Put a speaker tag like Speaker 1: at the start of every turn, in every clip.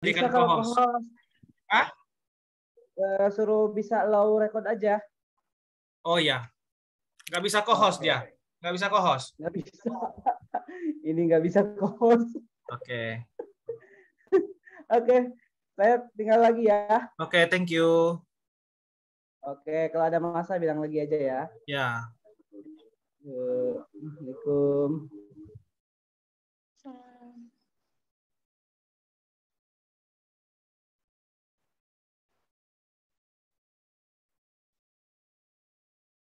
Speaker 1: Bisa
Speaker 2: jadikan
Speaker 1: kalau
Speaker 2: co-host.
Speaker 1: co-host.
Speaker 2: Hah?
Speaker 1: Suruh bisa low record aja.
Speaker 2: Oh iya. Nggak bisa co-host dia. Nggak bisa co-host.
Speaker 1: Nggak bisa. Ini nggak bisa co-host.
Speaker 2: Oke.
Speaker 1: Oke. Saya tinggal lagi ya.
Speaker 2: Oke, thank you.
Speaker 1: Oke, kalau ada masa bilang lagi aja ya.
Speaker 2: Ya.
Speaker 1: Assalamualaikum.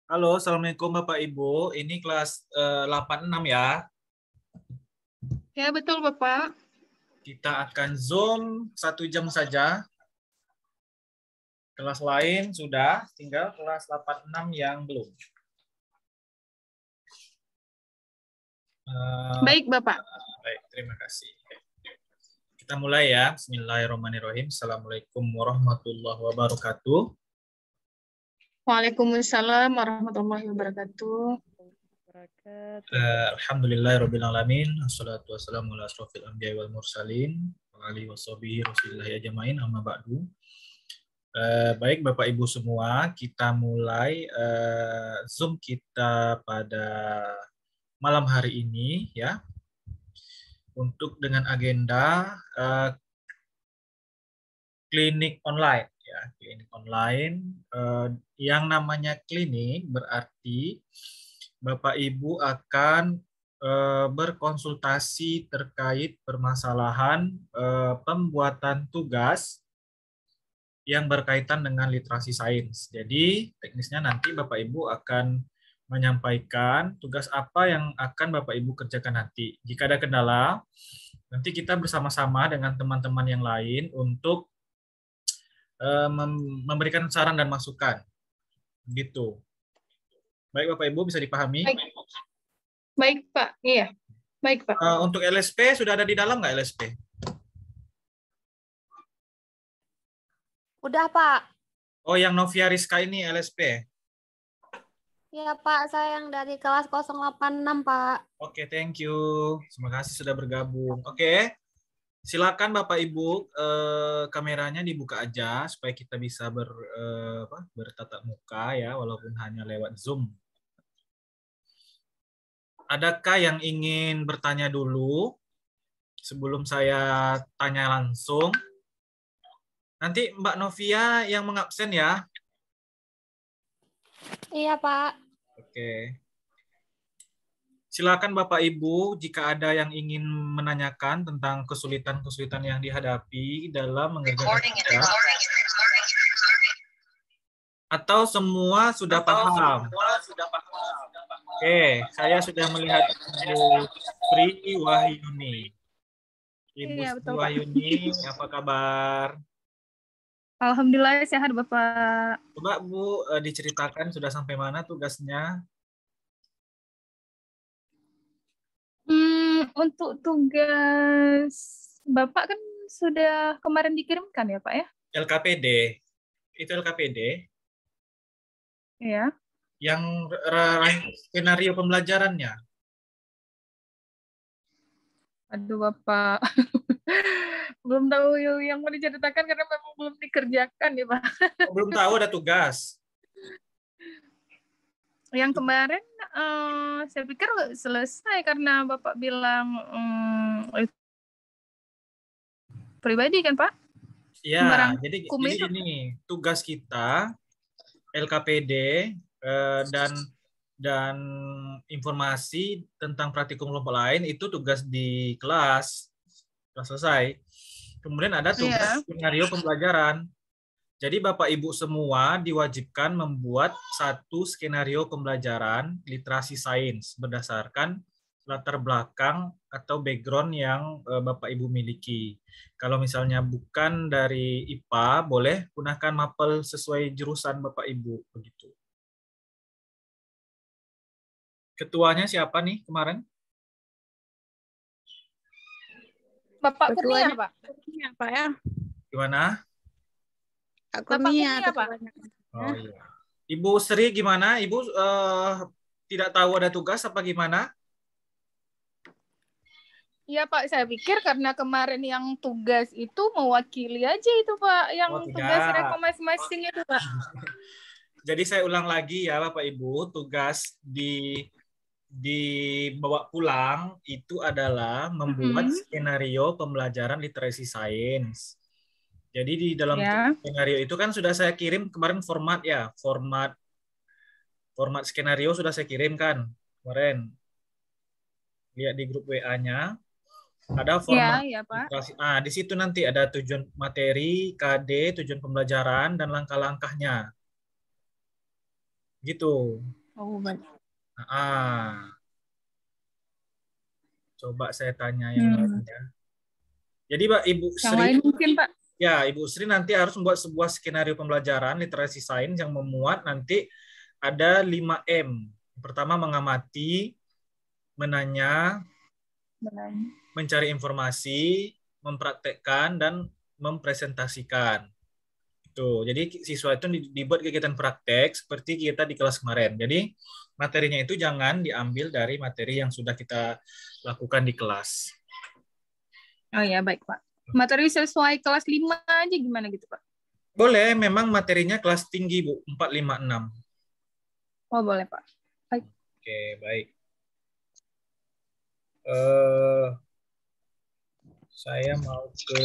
Speaker 2: Halo, Assalamualaikum Bapak Ibu. Ini kelas 86 ya.
Speaker 3: Ya, betul Bapak.
Speaker 2: Kita akan Zoom 1 jam saja. Kelas lain sudah, tinggal kelas 86 yang belum.
Speaker 3: Baik, Bapak.
Speaker 2: Baik, terima kasih. Kita mulai ya. Bismillahirrahmanirrahim. Assalamualaikum warahmatullahi wabarakatuh.
Speaker 3: Waalaikumsalam warahmatullahi wabarakatuh.
Speaker 2: Alhamdulillahirrabbilalamin. Assalatu wassalamu ala asrofil anbiya wal mursalin. Wa alihi wa sahbihi rasulillahi ajmain. Amma ba'du. Baik Bapak Ibu semua, kita mulai Zoom kita pada malam hari ini ya. Untuk dengan agenda klinik online ya, klinik online. Yang namanya klinik berarti Bapak Ibu akan berkonsultasi terkait permasalahan pembuatan tugas yang berkaitan dengan literasi sains. Jadi teknisnya nanti Bapak Ibu akan menyampaikan tugas apa yang akan Bapak Ibu kerjakan nanti. Jika ada kendala, nanti kita bersama-sama dengan teman-teman yang lain untuk memberikan saran dan masukan. Gitu. Baik Bapak Ibu, bisa dipahami?
Speaker 3: Baik Pak, iya. Baik Pak.
Speaker 2: Untuk LSP sudah ada di dalam nggak LSP?
Speaker 4: Udah, Pak.
Speaker 2: Oh, yang Novia Rizka ini LSP?
Speaker 4: Ya, Pak. Saya yang dari kelas 086, Pak.
Speaker 2: Oke, thank you. Terima kasih sudah bergabung. Oke, silakan Bapak Ibu, kameranya dibuka aja supaya kita bisa bertatap muka ya, walaupun hanya lewat Zoom. Adakah yang ingin bertanya dulu sebelum saya tanya langsung? Nanti Mbak Novia yang mengabsen ya.
Speaker 4: Iya, Pak.
Speaker 2: Oke. Silakan Bapak Ibu jika ada yang ingin menanyakan tentang kesulitan-kesulitan yang dihadapi dalam mengerjakan tugas. Atau semua sudah paham? Oke, saya sudah melihat Ibu Sri Wahyuni. Ibu
Speaker 3: Iya,
Speaker 2: Sri
Speaker 3: betul, Pak.
Speaker 2: Wahyuni, apa kabar?
Speaker 3: Alhamdulillah sehat Bapak.
Speaker 2: Coba Bu diceritakan sudah sampai mana tugasnya?
Speaker 3: Untuk tugas Bapak kan sudah kemarin dikirimkan ya Pak ya?
Speaker 2: LKPD. Itu LKPD.
Speaker 3: Iya.
Speaker 2: Yang skenario pembelajarannya.
Speaker 3: Aduh Bapak. Belum tahu yang mau diceritakan karena memang belum dikerjakan ya Pak.
Speaker 2: Belum tahu ada tugas.
Speaker 3: Yang kemarin saya pikir selesai karena Bapak bilang pribadi kan Pak?
Speaker 2: Ya, jadi ini tugas kita LKPD dan informasi tentang praktikum kelompok lain itu tugas di kelas selesai. Kemudian ada tugas skenario pembelajaran. Jadi Bapak Ibu semua diwajibkan membuat satu skenario pembelajaran literasi sains berdasarkan latar belakang atau background yang Bapak Ibu miliki. Kalau misalnya bukan dari IPA, boleh gunakan mapel sesuai jurusan Bapak Ibu begitu. Ketuanya siapa nih kemarin?
Speaker 3: Bapak Kurnia, Pak.
Speaker 5: Kurnia, Pak ya.
Speaker 2: Gimana?
Speaker 5: Kurnia,
Speaker 3: Pak.
Speaker 2: Oh iya. Ibu Sri gimana? Ibu tidak tahu ada tugas apa gimana?
Speaker 3: Iya Pak, saya pikir karena kemarin yang tugas itu mewakili aja itu Pak, yang
Speaker 2: Oh,
Speaker 3: tugas
Speaker 2: tidak.
Speaker 3: rekom masing-masing itu Pak.
Speaker 2: Jadi saya ulang lagi ya Bapak Ibu, tugas dibawa pulang itu adalah membuat skenario pembelajaran literasi sains. Jadi di dalam skenario itu kan sudah saya kirim kemarin format skenario sudah saya kirimkan kemarin. Lihat di grup WA-nya ada format.
Speaker 3: Iya, Pak.
Speaker 2: Di situ nanti ada tujuan materi, KD, tujuan pembelajaran dan langkah-langkahnya. Gitu.
Speaker 3: Oh, baik.
Speaker 2: Coba saya tanya yang lainnya. Jadi Pak Ibu Sri,
Speaker 3: yang lain mungkin Pak.
Speaker 2: Ya, Ibu Sri nanti harus membuat sebuah skenario pembelajaran literasi sains yang memuat nanti ada 5M. Pertama mengamati, menanya, mencari informasi, mempraktekkan dan mempresentasikan. Tuh, jadi siswa itu dibuat kegiatan praktek seperti kita di kelas kemarin. Jadi materinya itu jangan diambil dari materi yang sudah kita lakukan di kelas.
Speaker 3: Oh ya, baik Pak. Materi sesuai kelas 5 aja gimana gitu Pak?
Speaker 2: Boleh, memang materinya kelas tinggi Bu, 4, 5, 6.
Speaker 3: Oh boleh Pak. Baik.
Speaker 2: Oke, baik. Saya mau ke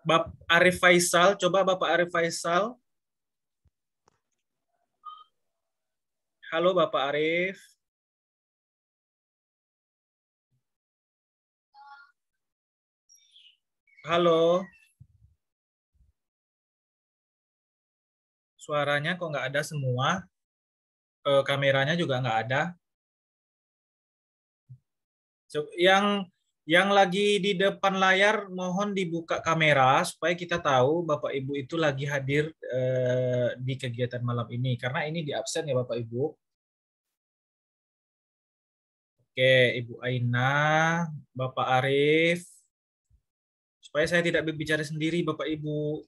Speaker 2: Bapak Arif Faisal. Coba Bapak Arif Faisal. Halo Bapak Arif. Halo. Suaranya kok nggak ada semua. Kameranya juga nggak ada. Yang lagi di depan layar mohon dibuka kamera supaya kita tahu Bapak Ibu itu lagi hadir di kegiatan malam ini. Karena ini di absen ya Bapak Ibu. Oke, Ibu Aina, Bapak Arif. Supaya saya tidak berbicara sendiri Bapak Ibu.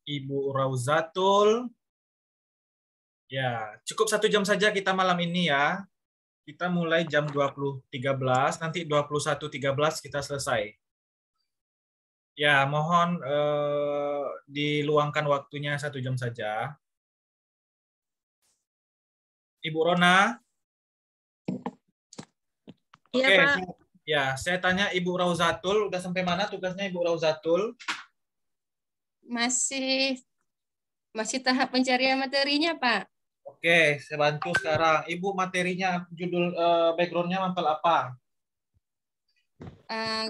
Speaker 2: Ibu Rauzatul. Ya, cukup 1 jam saja kita malam ini ya. Kita mulai jam 20.13, nanti 21.13 kita selesai. Ya, mohon diluangkan waktunya 1 jam saja. Ibu Rona.
Speaker 5: Iya,
Speaker 2: Oke,
Speaker 5: Pak.
Speaker 2: ya, saya tanya Ibu Rauzatul, udah sampai mana tugasnya Ibu Rauzatul?
Speaker 6: Masih tahap pencarian materinya, Pak.
Speaker 2: Oke, saya bantu sekarang. Ibu materinya, judul background-nya mampel apa?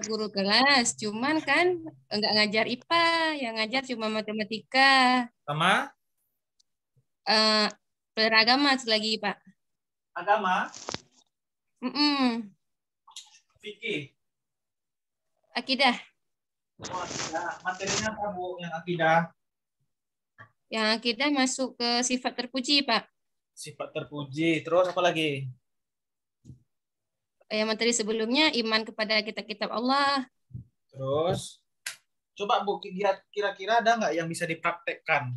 Speaker 6: Guru kelas, cuman kan nggak ngajar IPA, yang ngajar cuma matematika.
Speaker 2: Sama?
Speaker 6: Beragama lagi, Pak.
Speaker 2: Agama? Fikih?
Speaker 6: Akidah.
Speaker 2: Oh, akidah. Materinya apa, Bu, yang akidah?
Speaker 6: Yang akidah masuk ke sifat terpuji, Pak.
Speaker 2: Sifat terpuji. Terus apa lagi?
Speaker 6: Materi sebelumnya iman kepada kitab-kitab Allah.
Speaker 2: Terus, coba Bu, kira-kira ada nggak yang bisa dipraktekkan?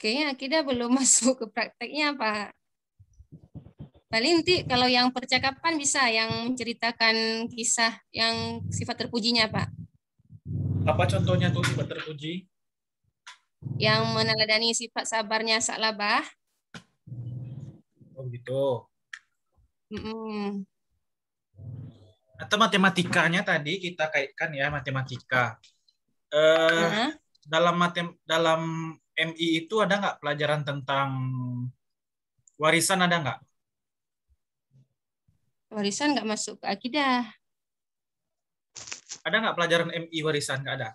Speaker 6: Kayaknya akidah belum masuk ke prakteknya, Pak. Paling nanti kalau yang percakapan bisa, yang menceritakan kisah yang sifat terpujinya, Pak.
Speaker 2: Apa contohnya tuh sifat terpuji?
Speaker 6: Yang meneladani sifat sabarnya Sa'labah.
Speaker 2: Oh gitu. Atau matematikanya tadi kita kaitkan ya, matematika. Dalam MI itu ada nggak pelajaran tentang warisan, ada nggak?
Speaker 6: Warisan nggak masuk ke akidah.
Speaker 2: Ada nggak pelajaran MI warisan? Nggak ada?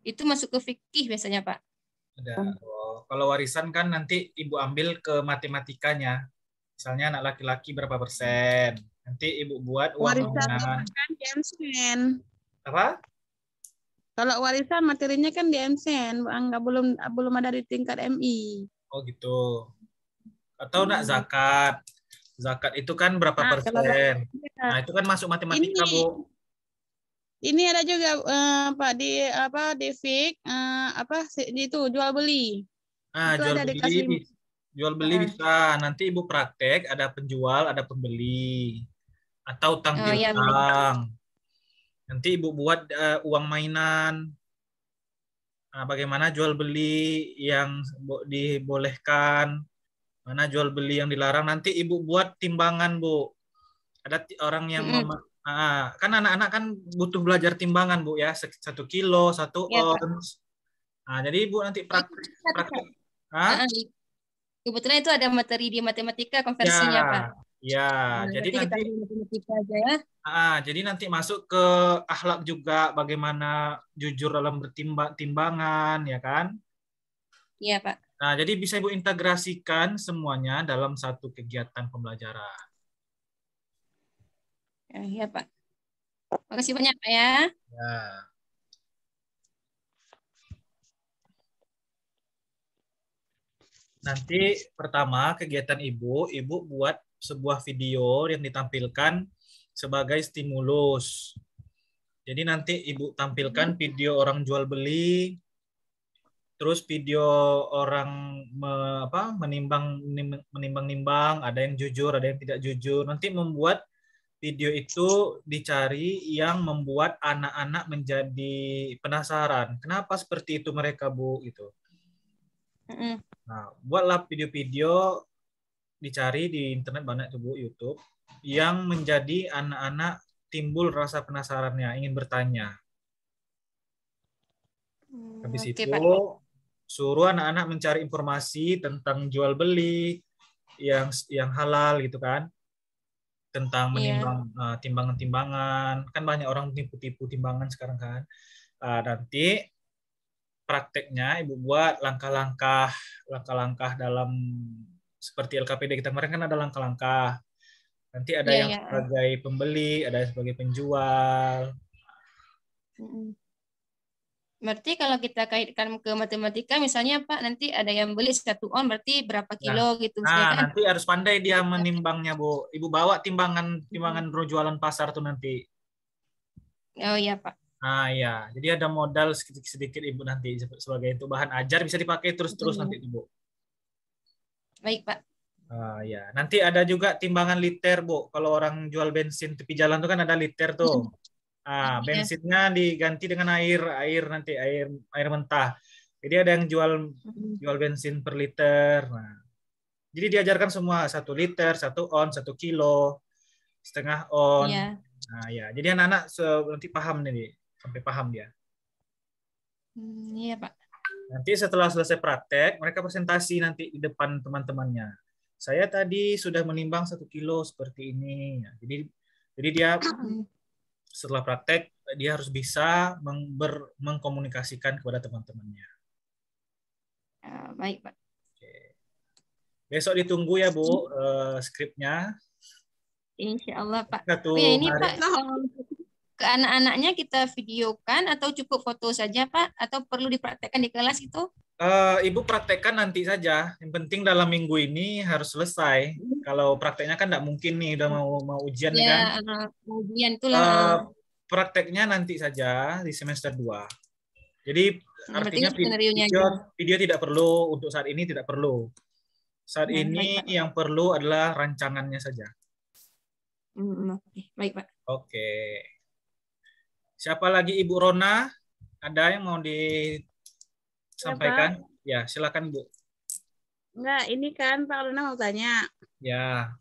Speaker 6: Itu masuk ke fikih biasanya, Pak.
Speaker 2: Ada. Oh, kalau warisan kan nanti Ibu ambil ke matematikanya. Misalnya anak laki-laki berapa persen. Nanti Ibu buat uang
Speaker 5: Warisan
Speaker 2: bangunan.
Speaker 5: kan di MSN.
Speaker 2: Apa?
Speaker 5: Kalau warisan materinya kan di MSN, belum ada di tingkat MI.
Speaker 2: Oh gitu. Atau nak zakat. Zakat itu kan berapa persen? Nah, itu kan masuk matematika, Bu.
Speaker 5: Ini ada juga Pak di Fik di itu jual beli.
Speaker 2: Nah,
Speaker 5: Itu ada di kelas 5.
Speaker 2: jual beli bisa. Nanti Ibu praktek ada penjual, ada pembeli. Atau utang
Speaker 6: Oh ya, baik.
Speaker 2: piutang. Nanti Ibu buat uang mainan. Nah, bagaimana jual beli yang dibolehkan, mana jual beli yang dilarang. Nanti Ibu buat timbangan, Bu. Ada orang yang kan anak-anak kan butuh belajar timbangan, Bu, ya. 1 kilo, 1
Speaker 6: Ya, Pak.
Speaker 2: ons. Nah, jadi Ibu nanti praktek.
Speaker 6: Ah, kebetulan itu ada materi di matematika konversinya, Pak.
Speaker 2: Ya, jadi
Speaker 6: Berarti kita
Speaker 2: nanti
Speaker 6: ambil matematika aja ya.
Speaker 2: jadi nanti masuk ke akhlak juga, bagaimana jujur dalam timbangan, ya kan?
Speaker 6: Iya, Pak.
Speaker 2: Nah, jadi bisa Ibu integrasikan semuanya dalam satu kegiatan pembelajaran.
Speaker 6: Iya, Pak. Makasih banyak, Pak ya.
Speaker 2: Ya. Nanti pertama kegiatan Ibu buat sebuah video yang ditampilkan sebagai stimulus. Jadi nanti Ibu tampilkan video orang jual beli, terus video orang menimbang-nimbang, ada yang jujur, ada yang tidak jujur. Nanti membuat video itu dicari yang membuat anak-anak menjadi penasaran. Kenapa seperti itu mereka, Bu? Gitu. Nah, buatlah video-video, dicari di internet banyak tuh, Bu, YouTube, yang menjadi anak-anak timbul rasa penasarannya, ingin bertanya. Habis itu suruh anak-anak mencari informasi tentang jual beli yang halal gitu kan, tentang menimbang timbangan-timbangan. Kan banyak orang tipu-tipu timbangan sekarang kan. Nanti prakteknya Ibu buat langkah-langkah dalam seperti LKPD kita kemarin kan ada langkah-langkah. Nanti ada yang sebagai pembeli, ada yang sebagai penjual.
Speaker 6: Berarti kalau kita kaitkan ke matematika, misalnya Pak, nanti ada yang beli 1 on, berarti berapa kilo gitu.
Speaker 2: Nah, kan? Nanti harus pandai dia menimbangnya, Bu. Ibu bawa timbangan jualan pasar tuh nanti.
Speaker 6: Oh iya, Pak.
Speaker 2: Nah, ya. Jadi ada modal sedikit Ibu nanti sebagai itu bahan ajar, bisa dipakai terus-terus nanti, Bu.
Speaker 6: Baik, Pak.
Speaker 2: Ya. Nanti ada juga timbangan liter, Bu. Kalau orang jual bensin tepi jalan tuh kan ada liter tuh. Bensinnya diganti dengan air mentah. Jadi ada yang jual bensin per liter. Nah, jadi diajarkan semua 1 liter, 1 on, 1 kilo, setengah on. Nah, ya. Jadi anak-anak nanti paham nih, sampai paham dia.
Speaker 6: Iya, Pak.
Speaker 2: Nanti setelah selesai praktek, mereka presentasi nanti di depan teman-temannya. Saya tadi sudah menimbang 1 kilo seperti ini. Jadi dia setelah praktek dia harus bisa mengkomunikasikan kepada teman-temannya.
Speaker 6: Baik, Pak.
Speaker 2: Oke. Besok ditunggu ya, Bu, skripnya.
Speaker 6: Insya Allah, Pak. Ini Pak, ke anak-anaknya kita videokan atau cukup foto saja, Pak? Atau perlu dipraktekkan di kelas itu?
Speaker 2: Ibu praktekkan nanti saja. Yang penting dalam minggu ini harus selesai. Kalau prakteknya kan nggak mungkin nih, udah mau ujian kan?
Speaker 6: Ujian itulah.
Speaker 2: Prakteknya nanti saja di semester 2. Jadi artinya video tidak perlu, untuk saat ini tidak perlu. Saat ini yang perlu adalah rancangannya saja.
Speaker 6: Baik, Pak.
Speaker 2: Oke. Siapa lagi, Ibu Rona? Ada yang mau disampaikan? Ya, silakan, Bu.
Speaker 5: Enggak, ini kan Pak Rona mau tanya.
Speaker 2: Ya.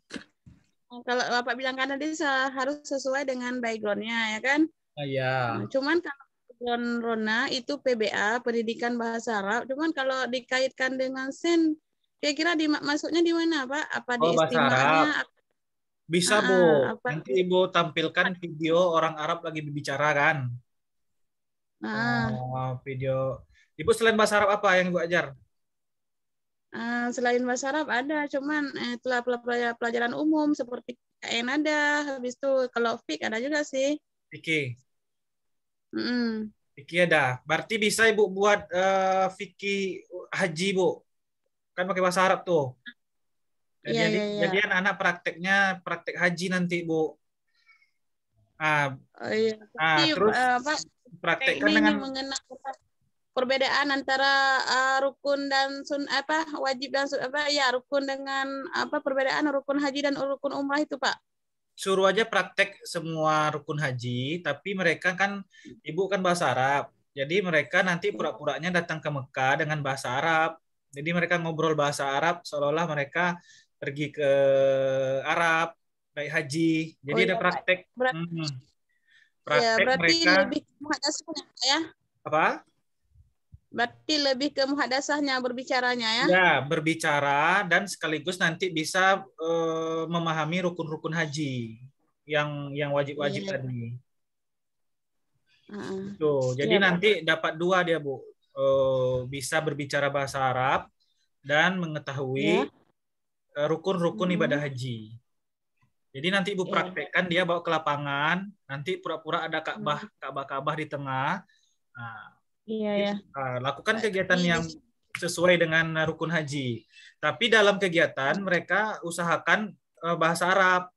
Speaker 5: Kalau Bapak bilang kan tadi harus sesuai dengan background-nya, ya kan?
Speaker 2: Iya.
Speaker 5: Cuman kalau background Rona itu PBA, Pendidikan Bahasa Arab. Cuman kalau dikaitkan dengan SEN, kira-kira masuknya di mana, Pak? Apa di istimanya?
Speaker 2: Bisa, Bu. Nanti Ibu tampilkan video orang Arab lagi berbicara kan? Video. Ibu selain bahasa Arab apa yang Ibu ajar?
Speaker 5: Selain bahasa Arab ada, cuman itulah pelajaran umum seperti KN ada. Habis itu kalau FIK ada juga sih.
Speaker 2: Fikih. Fikih ada. Berarti bisa Ibu buat fikih haji, Bu. Kan pakai bahasa Arab tuh. Jadi anak-anak praktek haji nanti, Bu.
Speaker 5: Iya.
Speaker 2: Terus praktekkan dengan
Speaker 5: mengenal perbedaan antara rukun dan wajib dan rukun dengan perbedaan rukun haji dan rukun umrah itu, Pak.
Speaker 2: Suruh aja praktek semua rukun haji, tapi mereka kan Ibu kan bahasa Arab. Jadi mereka nanti pura-puranya datang ke Mekah dengan bahasa Arab. Jadi mereka ngobrol bahasa Arab seolah-olah mereka pergi ke Arab naik haji. Jadi ada praktek. Praktek
Speaker 5: berarti
Speaker 2: mereka
Speaker 5: lebih ke muhadasahnya ya.
Speaker 2: Apa?
Speaker 5: Berarti lebih ke muhadasahnya berbicaranya ya.
Speaker 2: Ya, berbicara dan sekaligus nanti bisa memahami rukun-rukun haji yang wajib-wajib tadi. Tuh, jadi nanti dapat 2 dia, Bu. Bisa berbicara bahasa Arab dan mengetahui rukun-rukun ibadah haji. Jadi nanti Ibu praktekkan dia bawa ke lapangan, nanti pura-pura ada Ka'bah di tengah. Lakukan kegiatan yang sesuai dengan rukun haji. Tapi dalam kegiatan mereka usahakan bahasa Arab.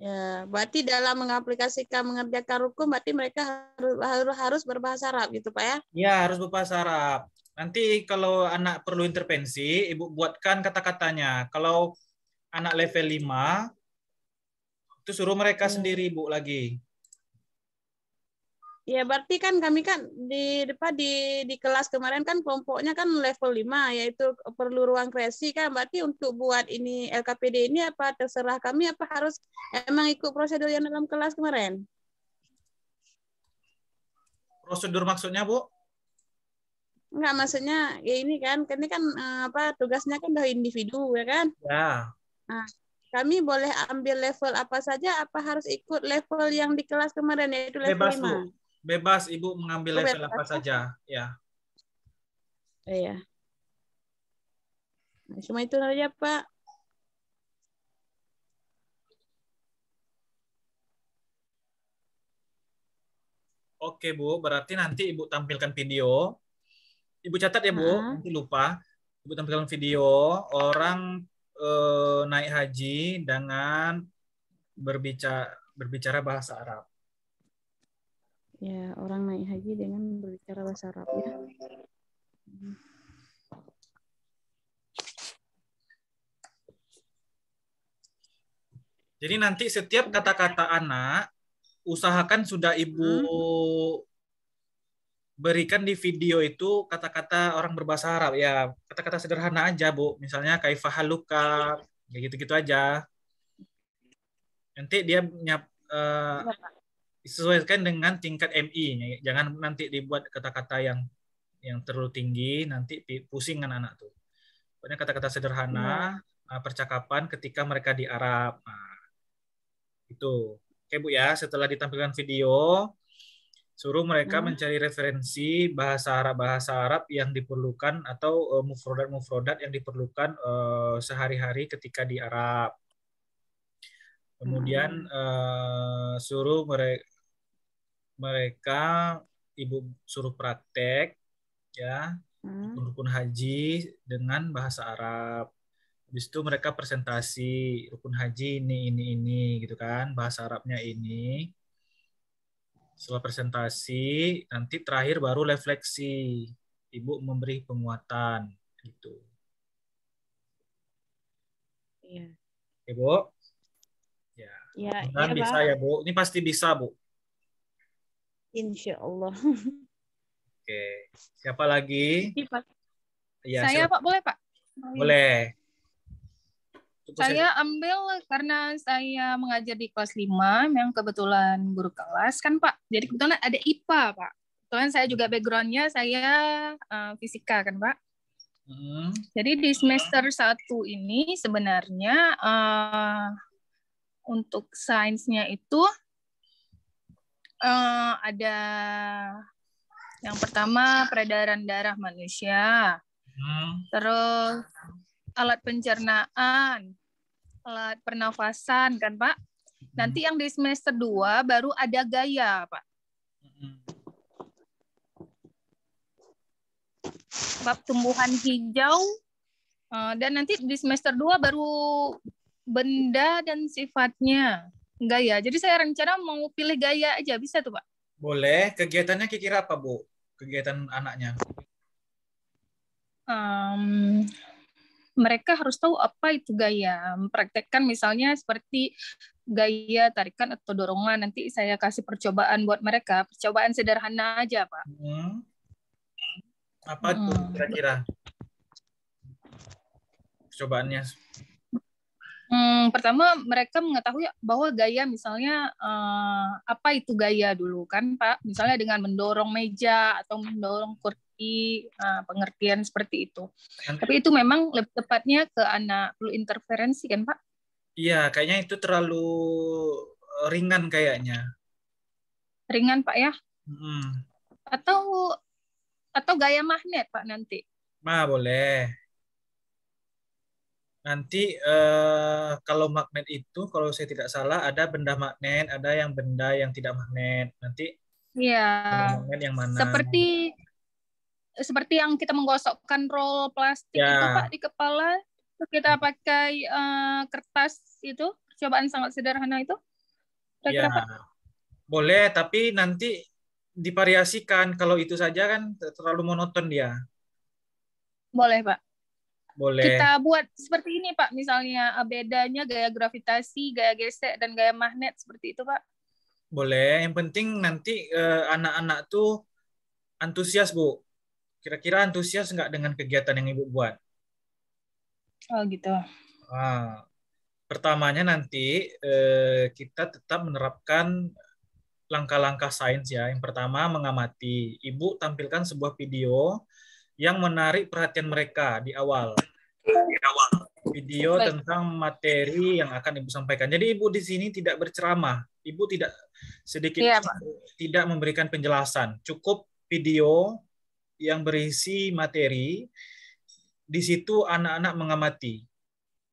Speaker 5: Ya, berarti dalam mengaplikasikan mengerjakan rukun berarti mereka harus berbahasa Arab gitu, Pak ya?
Speaker 2: Ya, harus berbahasa Arab. Nanti kalau anak perlu intervensi, Ibu buatkan kata-katanya. Kalau anak level 5 itu suruh mereka sendiri, Bu, lagi.
Speaker 5: Ya, berarti kan kami kan di kelas kemarin kan kelompoknya kan level 5 yaitu perlu ruang kreasi kan. Berarti untuk buat ini LKPD ini apa terserah kami apa harus emang ikut prosedur yang dalam kelas kemarin?
Speaker 2: Prosedur maksudnya, Bu?
Speaker 5: Enggak, maksudnya ya ini kan tugasnya kan udah individu ya kan?
Speaker 2: Ya.
Speaker 5: Nah, kami boleh ambil level apa saja apa harus ikut level yang di kelas kemarin yaitu level
Speaker 2: Bebas,
Speaker 5: 5?
Speaker 2: Bu. Bebas Ibu mengambil level apa saja, ya.
Speaker 5: Iya. Nah, cuma itu saja, Pak.
Speaker 2: Oke, Bu, berarti nanti Ibu tampilkan video. Ibu catat ya, Bu, nanti lupa. Ibu tampilkan video orang naik haji dengan berbicara bahasa Arab.
Speaker 5: Ya, orang naik haji dengan berbicara bahasa Arab ya.
Speaker 2: Jadi nanti setiap kata-kata anak usahakan sudah Ibu berikan di video itu kata-kata orang berbahasa Arab ya, kata-kata sederhana aja, Bu. Misalnya kaifahaluka, ya gitu-gitu aja. Nanti dia disesuaikan dengan tingkat MI. Jangan nanti dibuat kata-kata yang terlalu tinggi, nanti pusing anak-anak tuh. Pokoknya kata-kata sederhana, percakapan ketika mereka di Arab. Nah, itu. Oke, Bu ya, setelah ditampilkan video, suruh mereka mencari referensi bahasa Arab yang diperlukan atau mufrodat yang diperlukan sehari-hari ketika di Arab. Kemudian suruh mereka Ibu suruh praktek ya rukun haji dengan bahasa Arab. Habis itu mereka presentasi rukun haji ini gitu kan, bahasa Arabnya ini. Setelah presentasi, nanti terakhir baru refleksi. Ibu memberi penguatan gitu.
Speaker 5: Iya.
Speaker 2: Oke, Bu? Ya.
Speaker 5: Ya,
Speaker 2: bisa
Speaker 5: Pak.
Speaker 2: ya, Bu. Ini pasti bisa, Bu.
Speaker 5: Insya Allah.
Speaker 2: Oke. Siapa lagi?
Speaker 3: Ya, saya, Pak, boleh, Pak?
Speaker 2: Boleh.
Speaker 3: Saya ambil karena saya mengajar di kelas 5, yang kebetulan guru kelas kan, Pak. Jadi kebetulan ada IPA, Pak. Kebetulan saya juga background-nya saya fisika kan, Pak. Jadi di semester 1 ini sebenarnya untuk sainsnya itu ada yang pertama peredaran darah manusia, terus alat pencernaan, alat pernafasan kan, Pak. Nanti yang di semester 2 baru ada gaya, Pak. Bab tumbuhan hijau, dan nanti di semester 2 baru benda dan sifatnya. gaya. Jadi saya rencana mau pilih gaya aja, bisa tuh Pak?
Speaker 2: Boleh. Kegiatannya kira-kira apa, Bu? Kegiatan anaknya?
Speaker 3: Mereka harus tahu apa itu gaya. Mempraktekkan misalnya seperti gaya tarikan atau dorongan. Nanti saya kasih percobaan buat mereka. Percobaan sederhana aja, Pak.
Speaker 2: Apa tuh kira-kira percobaannya?
Speaker 3: Pertama, mereka mengetahui bahwa gaya misalnya apa itu gaya dulu kan, Pak? Misalnya dengan mendorong meja atau mendorong kursi, pengertian seperti itu. Tapi itu memang lebih tepatnya ke anak perlu interferensi kan, Pak?
Speaker 2: Iya, kayaknya itu terlalu ringan kayaknya.
Speaker 3: Ringan, Pak ya? Atau gaya magnet, Pak, nanti?
Speaker 2: Boleh. Nanti kalau magnet itu, kalau saya tidak salah, ada benda magnet, ada yang benda yang tidak magnet. Nanti magnet yang mana?
Speaker 3: Seperti yang kita menggosokkan roll plastik itu Pak di kepala, kita pakai kertas itu, percobaan sangat sederhana itu.
Speaker 2: Ya, boleh, tapi nanti divariasikan. Kalau itu saja kan terlalu monoton dia.
Speaker 3: Boleh Pak.
Speaker 2: Boleh.
Speaker 3: Kita buat seperti ini Pak, misalnya bedanya gaya gravitasi, gaya gesek, dan gaya magnet seperti itu Pak.
Speaker 2: Boleh, yang penting nanti anak-anak tuh antusias Bu. Kira-kira antusias nggak dengan kegiatan yang Ibu buat?
Speaker 3: Oh gitu.
Speaker 2: Pertamanya nanti kita tetap menerapkan langkah-langkah sains ya. Yang pertama mengamati. Ibu tampilkan sebuah video yang menarik perhatian mereka di awal. Video tentang materi yang akan Ibu sampaikan. Jadi Ibu di sini tidak berceramah. Ibu tidak tidak memberikan penjelasan. Cukup video yang berisi materi. Di situ anak-anak mengamati.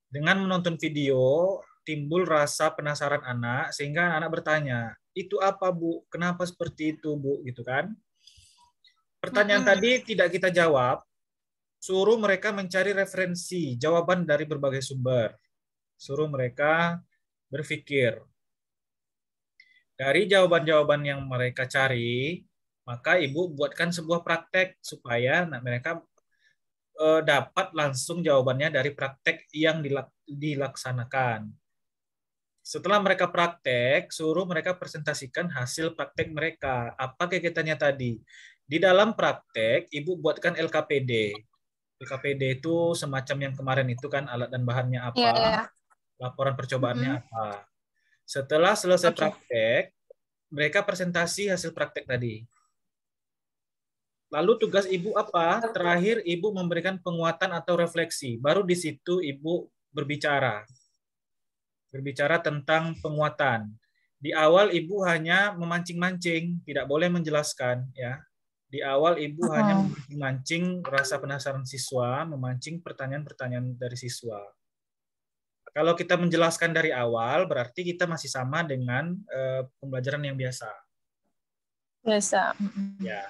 Speaker 2: Dengan menonton video, timbul rasa penasaran anak, sehingga anak bertanya, itu apa Bu? Kenapa seperti itu Bu? Gitu kan? Pertanyaan tadi tidak kita jawab, suruh mereka mencari referensi, jawaban dari berbagai sumber. Suruh mereka berpikir. Dari jawaban-jawaban yang mereka cari, maka Ibu buatkan sebuah praktek supaya mereka dapat langsung jawabannya dari praktek yang dilaksanakan. Setelah mereka praktek, suruh mereka presentasikan hasil praktek mereka. Apa kegiatannya tadi? Di dalam praktek, Ibu buatkan LKPD. LKPD itu semacam yang kemarin itu kan, alat dan bahannya apa, laporan percobaannya apa. Setelah selesai praktek, mereka presentasi hasil praktek tadi. Lalu tugas Ibu apa? Terakhir Ibu memberikan penguatan atau refleksi. Baru di situ Ibu berbicara. Berbicara tentang penguatan. Di awal Ibu hanya memancing-mancing, tidak boleh menjelaskan ya. Di awal Ibu hanya memancing rasa penasaran siswa, memancing pertanyaan-pertanyaan dari siswa. Kalau kita menjelaskan dari awal, berarti kita masih sama dengan pembelajaran yang biasa.
Speaker 3: Biasa.
Speaker 2: Ya.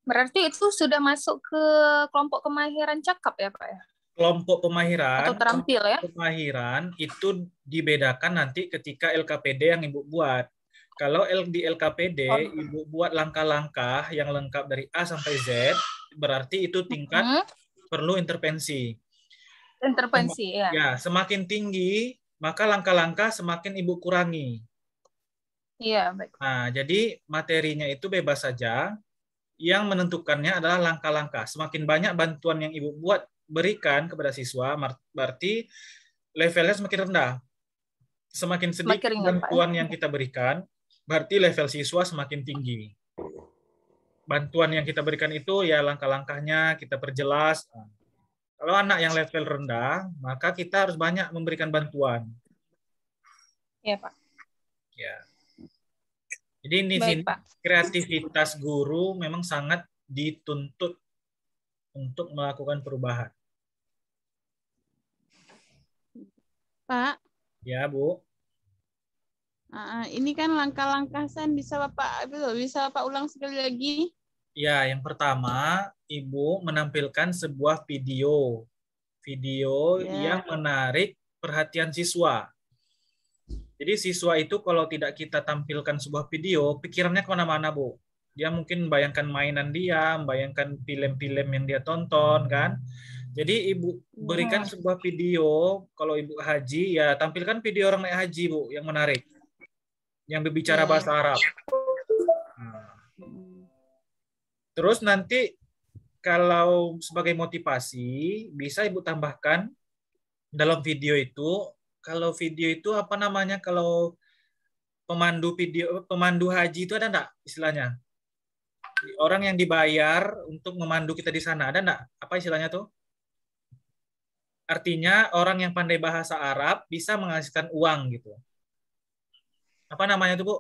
Speaker 3: Berarti itu sudah masuk ke kelompok kemahiran cakap ya Pak ya?
Speaker 2: Kelompok pemahiran,
Speaker 3: atau terampil ya?
Speaker 2: Pemahiran itu dibedakan nanti ketika LKPD yang Ibu buat. Kalau di LKPD Ibu buat langkah-langkah yang lengkap dari A sampai Z, berarti itu tingkat perlu intervensi.
Speaker 3: Intervensi ya.
Speaker 2: Ya, semakin tinggi maka langkah-langkah semakin Ibu kurangi.
Speaker 3: Iya, baik.
Speaker 2: Nah, jadi materinya itu bebas saja. Yang menentukannya adalah langkah-langkah. Semakin banyak bantuan yang Ibu berikan kepada siswa, berarti levelnya semakin rendah. Semakin sedikit bantuan yang kita berikan, berarti level siswa semakin tinggi. Bantuan yang kita berikan itu ya langkah-langkahnya kita perjelas. Kalau anak yang level rendah, maka kita harus banyak memberikan bantuan.
Speaker 3: Iya, Pak.
Speaker 2: Ya. Jadi di sini kreativitas guru memang sangat dituntut untuk melakukan perubahan.
Speaker 5: Pak.
Speaker 2: Ya, Bu.
Speaker 5: Ini kan langkah-langkah San bisa Bapak ulang sekali lagi?
Speaker 2: Ya, yang pertama Ibu menampilkan sebuah video yang menarik perhatian siswa. Jadi siswa itu kalau tidak kita tampilkan sebuah video, pikirannya kemana-mana, Bu. Dia mungkin membayangkan mainan dia, membayangkan film-film yang dia tonton, kan. Jadi Ibu berikan sebuah video, kalau Ibu haji, ya tampilkan video orang naik haji, Bu, yang menarik. Yang berbicara bahasa Arab. Nah. Terus nanti kalau sebagai motivasi, bisa Ibu tambahkan dalam video itu, kalau video itu apa namanya, kalau pemandu haji itu ada enggak istilahnya? Orang yang dibayar untuk memandu kita di sana, ada enggak? Apa istilahnya tuh? Artinya orang yang pandai bahasa Arab bisa menghasilkan uang gitu. Apa namanya tuh, Bu?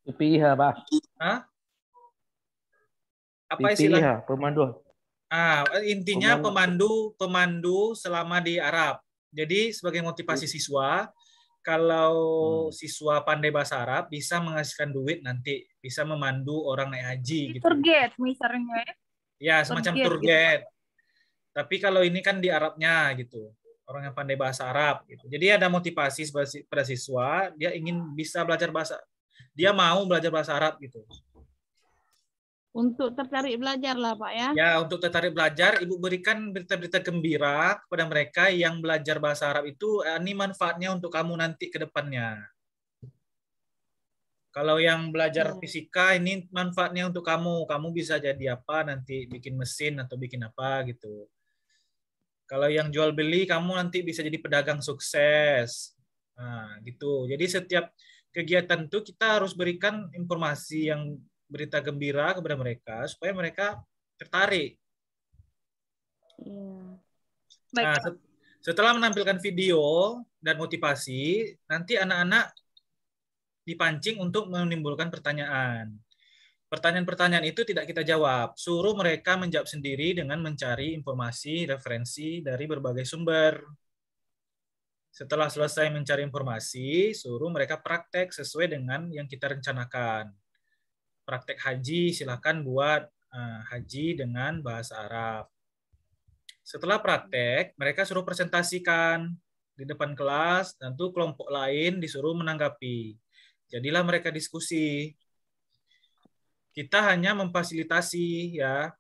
Speaker 1: PPIH, Pak.
Speaker 2: Hah? Apa istilahnya?
Speaker 1: Pemandu.
Speaker 2: Intinya pemandu selama di Arab. Jadi sebagai motivasi siswa, kalau siswa pandai bahasa Arab bisa menghasilkan duit nanti, bisa memandu orang naik haji gitu.
Speaker 3: Tour guide misalnya.
Speaker 2: Ya, semacam tour guide. Gitu. Tapi kalau ini kan di Arabnya gitu. Orang yang pandai bahasa Arab gitu. Jadi ada motivasi pada siswa, dia ingin bisa belajar dia mau belajar bahasa Arab gitu.
Speaker 5: Untuk tertarik belajar lah, Pak, ya.
Speaker 2: Ya, untuk tertarik belajar, Ibu berikan berita-berita gembira kepada mereka yang belajar bahasa Arab itu, ini manfaatnya untuk kamu nanti ke depannya. Kalau yang belajar fisika, ini manfaatnya untuk kamu. Kamu bisa jadi apa nanti, bikin mesin atau bikin apa gitu. Kalau yang jual beli, kamu nanti bisa jadi pedagang sukses. Nah, gitu. Jadi setiap kegiatan itu kita harus berikan informasi yang berita gembira kepada mereka supaya mereka tertarik. Nah, setelah menampilkan video dan motivasi, nanti anak-anak dipancing untuk menimbulkan pertanyaan. Pertanyaan-pertanyaan itu tidak kita jawab, suruh mereka menjawab sendiri dengan mencari informasi, referensi dari berbagai sumber. Setelah selesai mencari informasi, suruh mereka praktek sesuai dengan yang kita rencanakan. Praktek haji, silakan buat haji dengan bahasa Arab. Setelah praktek, mereka suruh presentasikan di depan kelas, tentu kelompok lain disuruh menanggapi. Jadilah mereka diskusi. Kita hanya memfasilitasi, ya,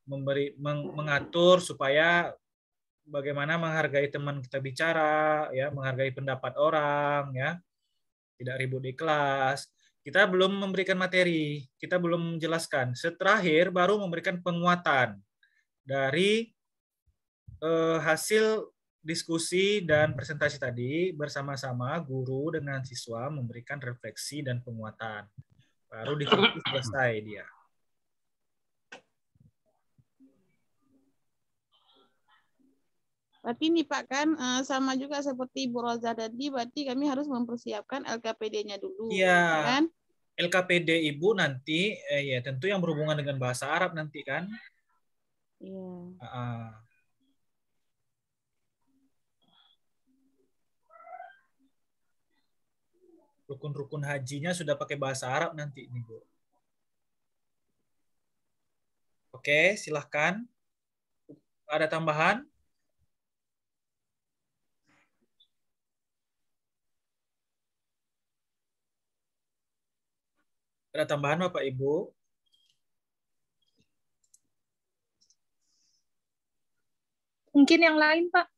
Speaker 2: mengatur supaya bagaimana menghargai teman kita bicara, ya, menghargai pendapat orang, ya, tidak ribut di kelas. Kita belum memberikan materi, kita belum menjelaskan. Terakhir baru memberikan penguatan dari hasil diskusi dan presentasi tadi bersama-sama guru dengan siswa memberikan refleksi dan penguatan. Baru diskusi selesai dia.
Speaker 5: Berarti ini Pak kan sama juga seperti Bu Roza tadi, berarti kami harus mempersiapkan LKPD-nya dulu.
Speaker 2: Iya.
Speaker 5: Kan?
Speaker 2: LKPD Ibu nanti ya tentu yang berhubungan dengan bahasa Arab nanti kan. Iya. Rukun-rukun hajinya sudah pakai bahasa Arab nanti nih, Bu. Oke, silahkan. Ada tambahan? Ada tambahan Bapak Ibu?
Speaker 3: Mungkin yang lain, Pak.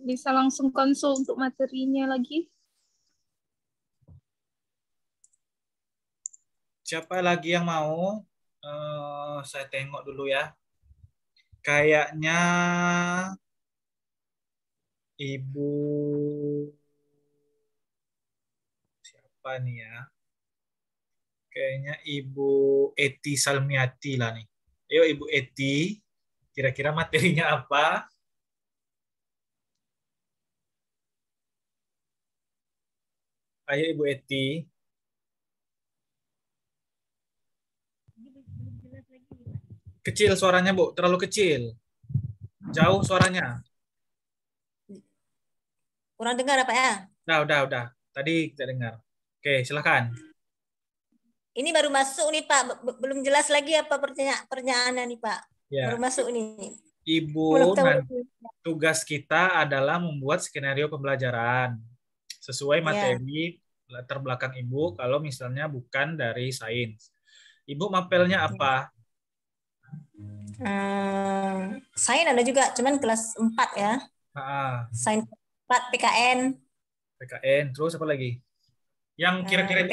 Speaker 3: Bisa langsung konsul untuk materinya lagi.
Speaker 2: Siapa lagi yang mau? Saya tengok dulu ya. Kayaknya Ibu siapa nih ya? Kayaknya Ibu Eti Salmiati lah nih. Ayo Ibu Eti, kira-kira materinya apa? Ayo Ibu Eti. Kecil suaranya, Bu. Terlalu kecil. Jauh suaranya.
Speaker 7: Kurang dengar apa ya?
Speaker 2: Udah. Tadi kita dengar. Oke, silakan.
Speaker 7: Ini baru masuk nih Pak. Belum jelas lagi apa pertanyaannya nih Pak.
Speaker 2: Ya.
Speaker 7: Baru masuk nih.
Speaker 2: Ibu, tugas kita adalah membuat skenario pembelajaran sesuai materi latar belakang Ibu kalau misalnya bukan dari sains. Ibu mapelnya apa?
Speaker 7: Sains ada juga, cuman kelas 4 ya. Sains 4 PKN.
Speaker 2: PKN, terus apa lagi? Yang kira-kira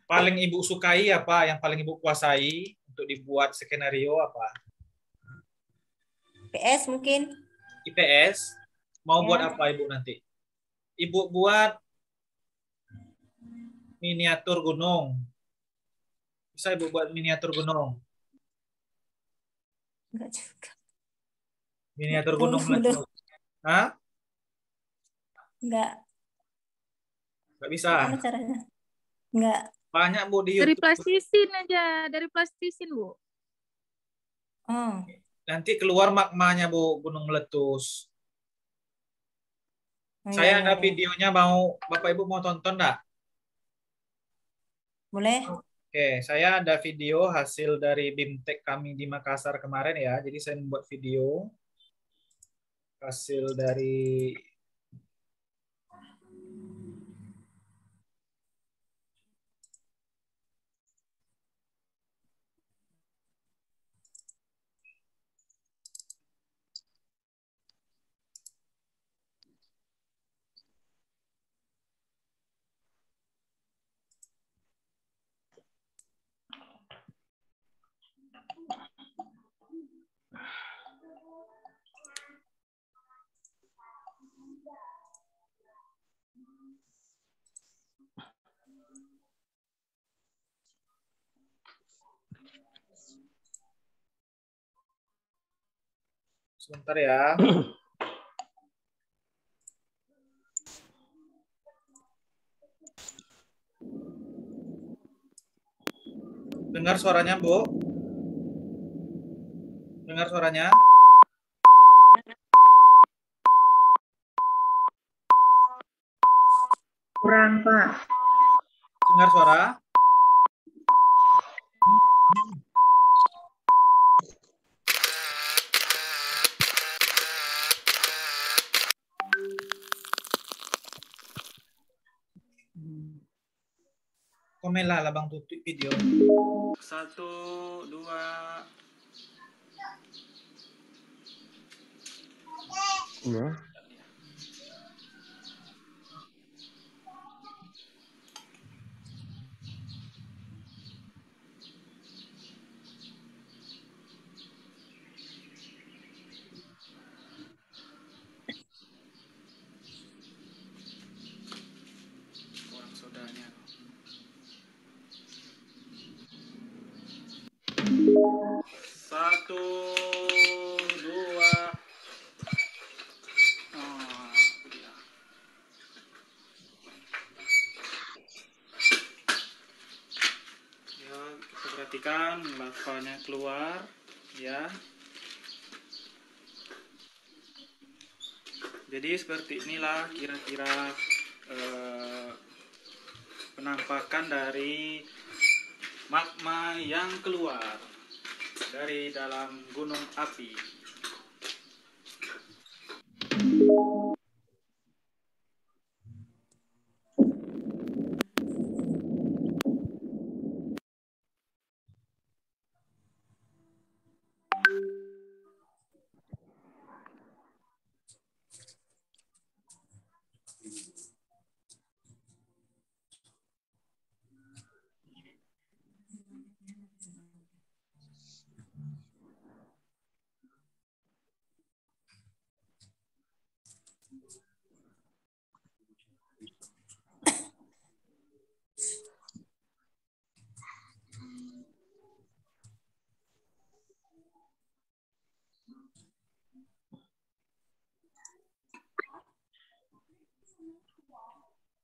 Speaker 2: paling Ibu sukai apa? Yang paling Ibu kuasai untuk dibuat skenario apa?
Speaker 7: IPS mungkin.
Speaker 2: IPS? Mau buat apa Ibu nanti? Ibu buat miniatur gunung. Bisa Ibu buat miniatur gunung?
Speaker 7: Enggak juga.
Speaker 2: Miniatur gunung meletus. Hah?
Speaker 7: Enggak.
Speaker 2: Enggak bisa?
Speaker 7: Gimana caranya? Enggak.
Speaker 2: Banyak Bu di YouTube.
Speaker 3: Dari plastisin aja, dari plastisin Bu.
Speaker 7: Oh.
Speaker 2: Nanti keluar magmanya Bu, gunung meletus. Saya ada videonya, mau Bapak Ibu mau tonton enggak?
Speaker 7: Boleh.
Speaker 2: Oke, saya ada video hasil dari BIMTEK kami di Makassar kemarin ya. Jadi saya membuat video hasil dari sebentar ya. Dengar suaranya, Bu? Dengar suaranya?
Speaker 3: Kurang, Pak.
Speaker 2: Dengar suara? Komenlah lah Bang tutup video. 1, 2.
Speaker 8: Iya.
Speaker 2: Kurang sodanya. 1, 2. Perhatikan lavanya keluar ya. Jadi seperti inilah kira-kira penampakan dari magma yang keluar dari dalam gunung api.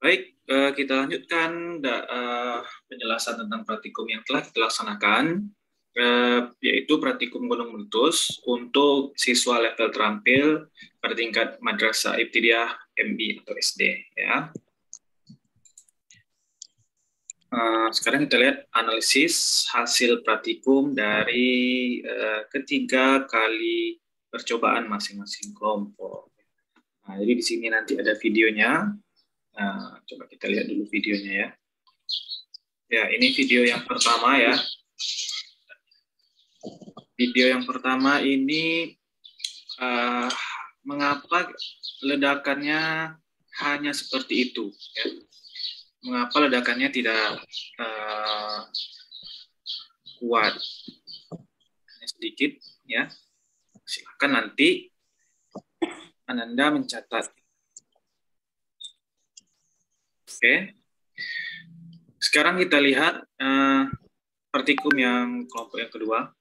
Speaker 2: Baik, kita lanjutkan penjelasan tentang praktikum yang telah kita laksanakan, yaitu praktikum gunung meletus untuk siswa level terampil pada tingkat Madrasah Ibtidaiyah MI atau SD. Ya. Sekarang kita lihat analisis hasil praktikum dari ketiga kali percobaan masing-masing kelompok. Nah, jadi di sini nanti ada videonya. Nah, coba kita lihat dulu videonya ya. Ya, ini video yang pertama ya. Video yang pertama ini mengapa ledakannya hanya seperti itu ya. Mengapa ledakannya tidak kuat, hanya sedikit ya. Silakan nanti Ananda mencatat. Oke. Sekarang kita lihat partikum yang kelompok yang kedua.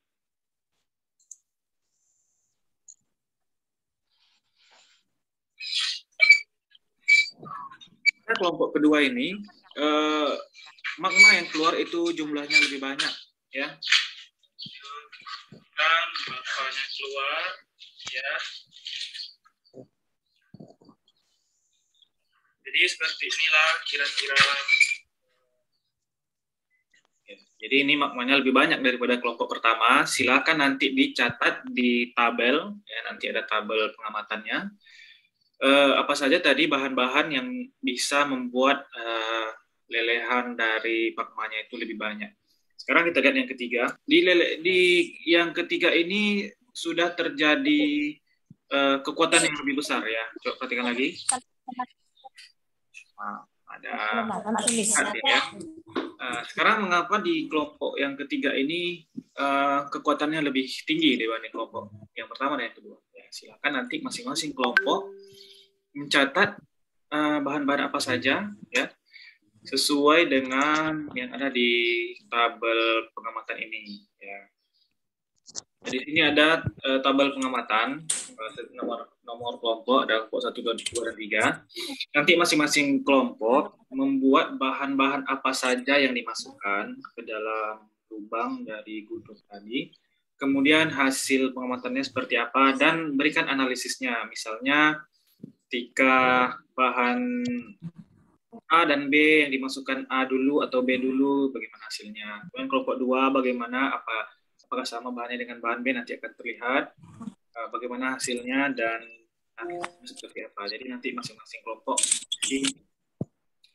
Speaker 2: Kelompok kedua ini magma yang keluar itu jumlahnya lebih banyak ya, dan magmanya keluar ya. Jadi seperti inilah kira-kira ya. Jadi ini magmanya lebih banyak daripada kelompok pertama. Silakan nanti dicatat di tabel ya, nanti ada tabel pengamatannya. Apa saja tadi bahan-bahan yang bisa membuat lelehan dari magmanya itu lebih banyak. Sekarang kita lihat yang ketiga. Di yang ketiga ini sudah terjadi kekuatan yang lebih besar ya. Coba perhatikan lagi. Nah, ada ya. Sekarang mengapa di kelompok yang ketiga ini kekuatannya lebih tinggi dibanding kelompok yang pertama dan yang kedua? Ya, silakan nanti masing-masing kelompok mencatat bahan-bahan apa saja ya, sesuai dengan yang ada di tabel pengamatan ini ya. Jadi sini ada tabel pengamatan nomor kelompok, ada kelompok 1, 2, dan 3. Nanti masing-masing kelompok membuat bahan-bahan apa saja yang dimasukkan ke dalam lubang dari gunung tadi. Kemudian hasil pengamatannya seperti apa dan berikan analisisnya. Misalnya ketika bahan A dan B yang dimasukkan A dulu atau B dulu, bagaimana hasilnya. Kemudian kelompok 2 bagaimana, apakah sama bahannya dengan bahan B, nanti akan terlihat bagaimana hasilnya dan seperti apa. Jadi nanti masing-masing kelompok di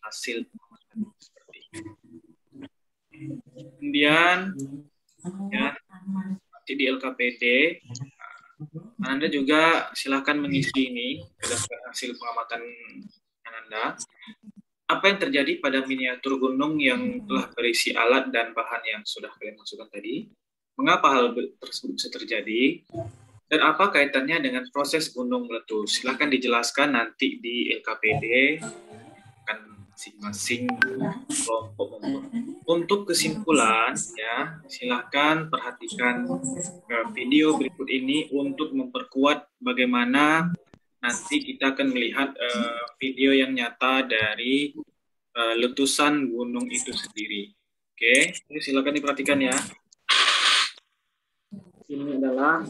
Speaker 2: hasil seperti ini. Kemudian ya, nanti di LKPD Ananda juga silakan mengisi ini berdasarkan hasil pengamatan Ananda. Apa yang terjadi pada miniatur gunung yang telah berisi alat dan bahan yang sudah kalian masukkan tadi? Mengapa hal tersebut bisa terjadi? Dan apa kaitannya dengan proses gunung meletus? Silakan dijelaskan nanti di LKPD, kan masing-masing kelompok membuat. Untuk kesimpulan, ya, silakan perhatikan video berikut ini untuk memperkuat bagaimana nanti kita akan melihat video yang nyata dari letusan gunung itu sendiri. Oke, ini silakan diperhatikan ya. Ini adalah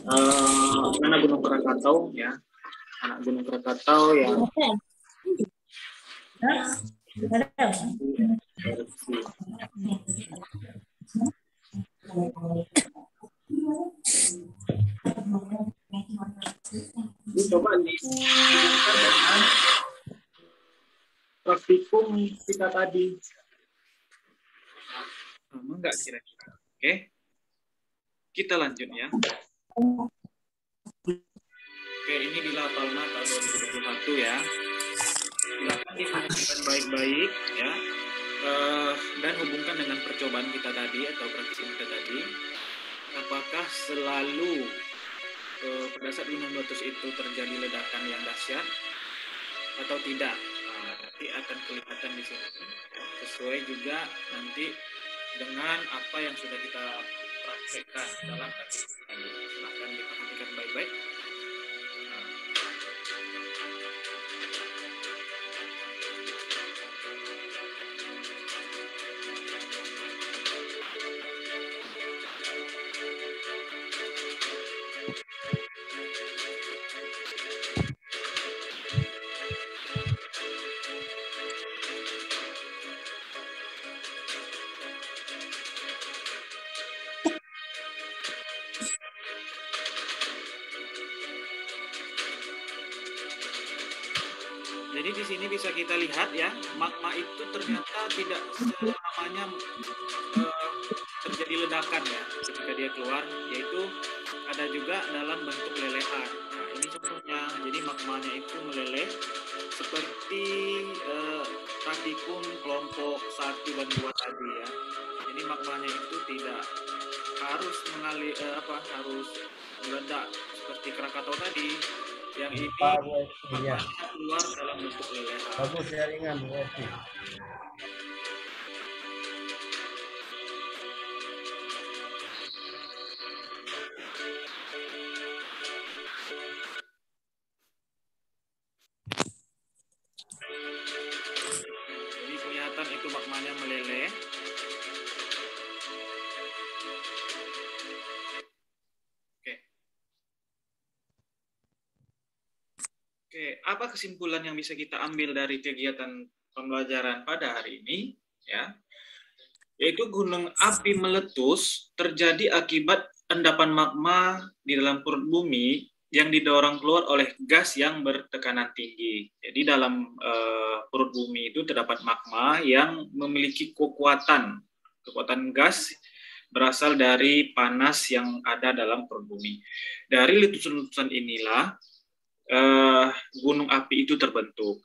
Speaker 2: anak Gunung Krakatau ya, anak Gunung Krakatau yang ini coba dihubungkan dengan praktikum kita tadi. Sama nggak kira-kira? Oke, kita lanjut ya. Oke, ini di La Palma tahun 2021 ya. Silakan diperhatikan baik-baik ya, dan hubungkan dengan percobaan kita tadi atau praktikum kita tadi. Apakah selalu pada saat gunung meletus itu terjadi ledakan yang dahsyat atau tidak? Nanti akan kelihatan di sini. Sesuai juga nanti dengan apa yang sudah kita praktekkan dalam praktikum tadi. Silakan diperhatikan baik-baik. Jadi di sini bisa kita lihat ya, magma itu ternyata tidak selamanya terjadi ledakan ya ketika dia keluar, yaitu ada juga dalam bentuk lelehan. Nah, ini contohnya. Jadi magmanya itu meleleh seperti partikum kelompok 1 dan 2 tadi ya. Jadi magmanya itu tidak harus mengalir harus meledak seperti Krakatau tadi. Yang ini magmanya keluar dalam bentuk lelehan.
Speaker 8: Bagus jaringan Bu Esti.
Speaker 2: Jadi kelihatan itu magmanya meleleh. Oke, apa kesimpulan yang bisa kita ambil dari kegiatan pembelajaran pada hari ini? Ya, yaitu gunung api meletus terjadi akibat endapan magma di dalam perut bumi yang didorong keluar oleh gas yang bertekanan tinggi. Jadi dalam perut bumi itu terdapat magma yang memiliki kekuatan gas berasal dari panas yang ada dalam perut bumi. Dari letusan-letusan inilah gunung api itu terbentuk.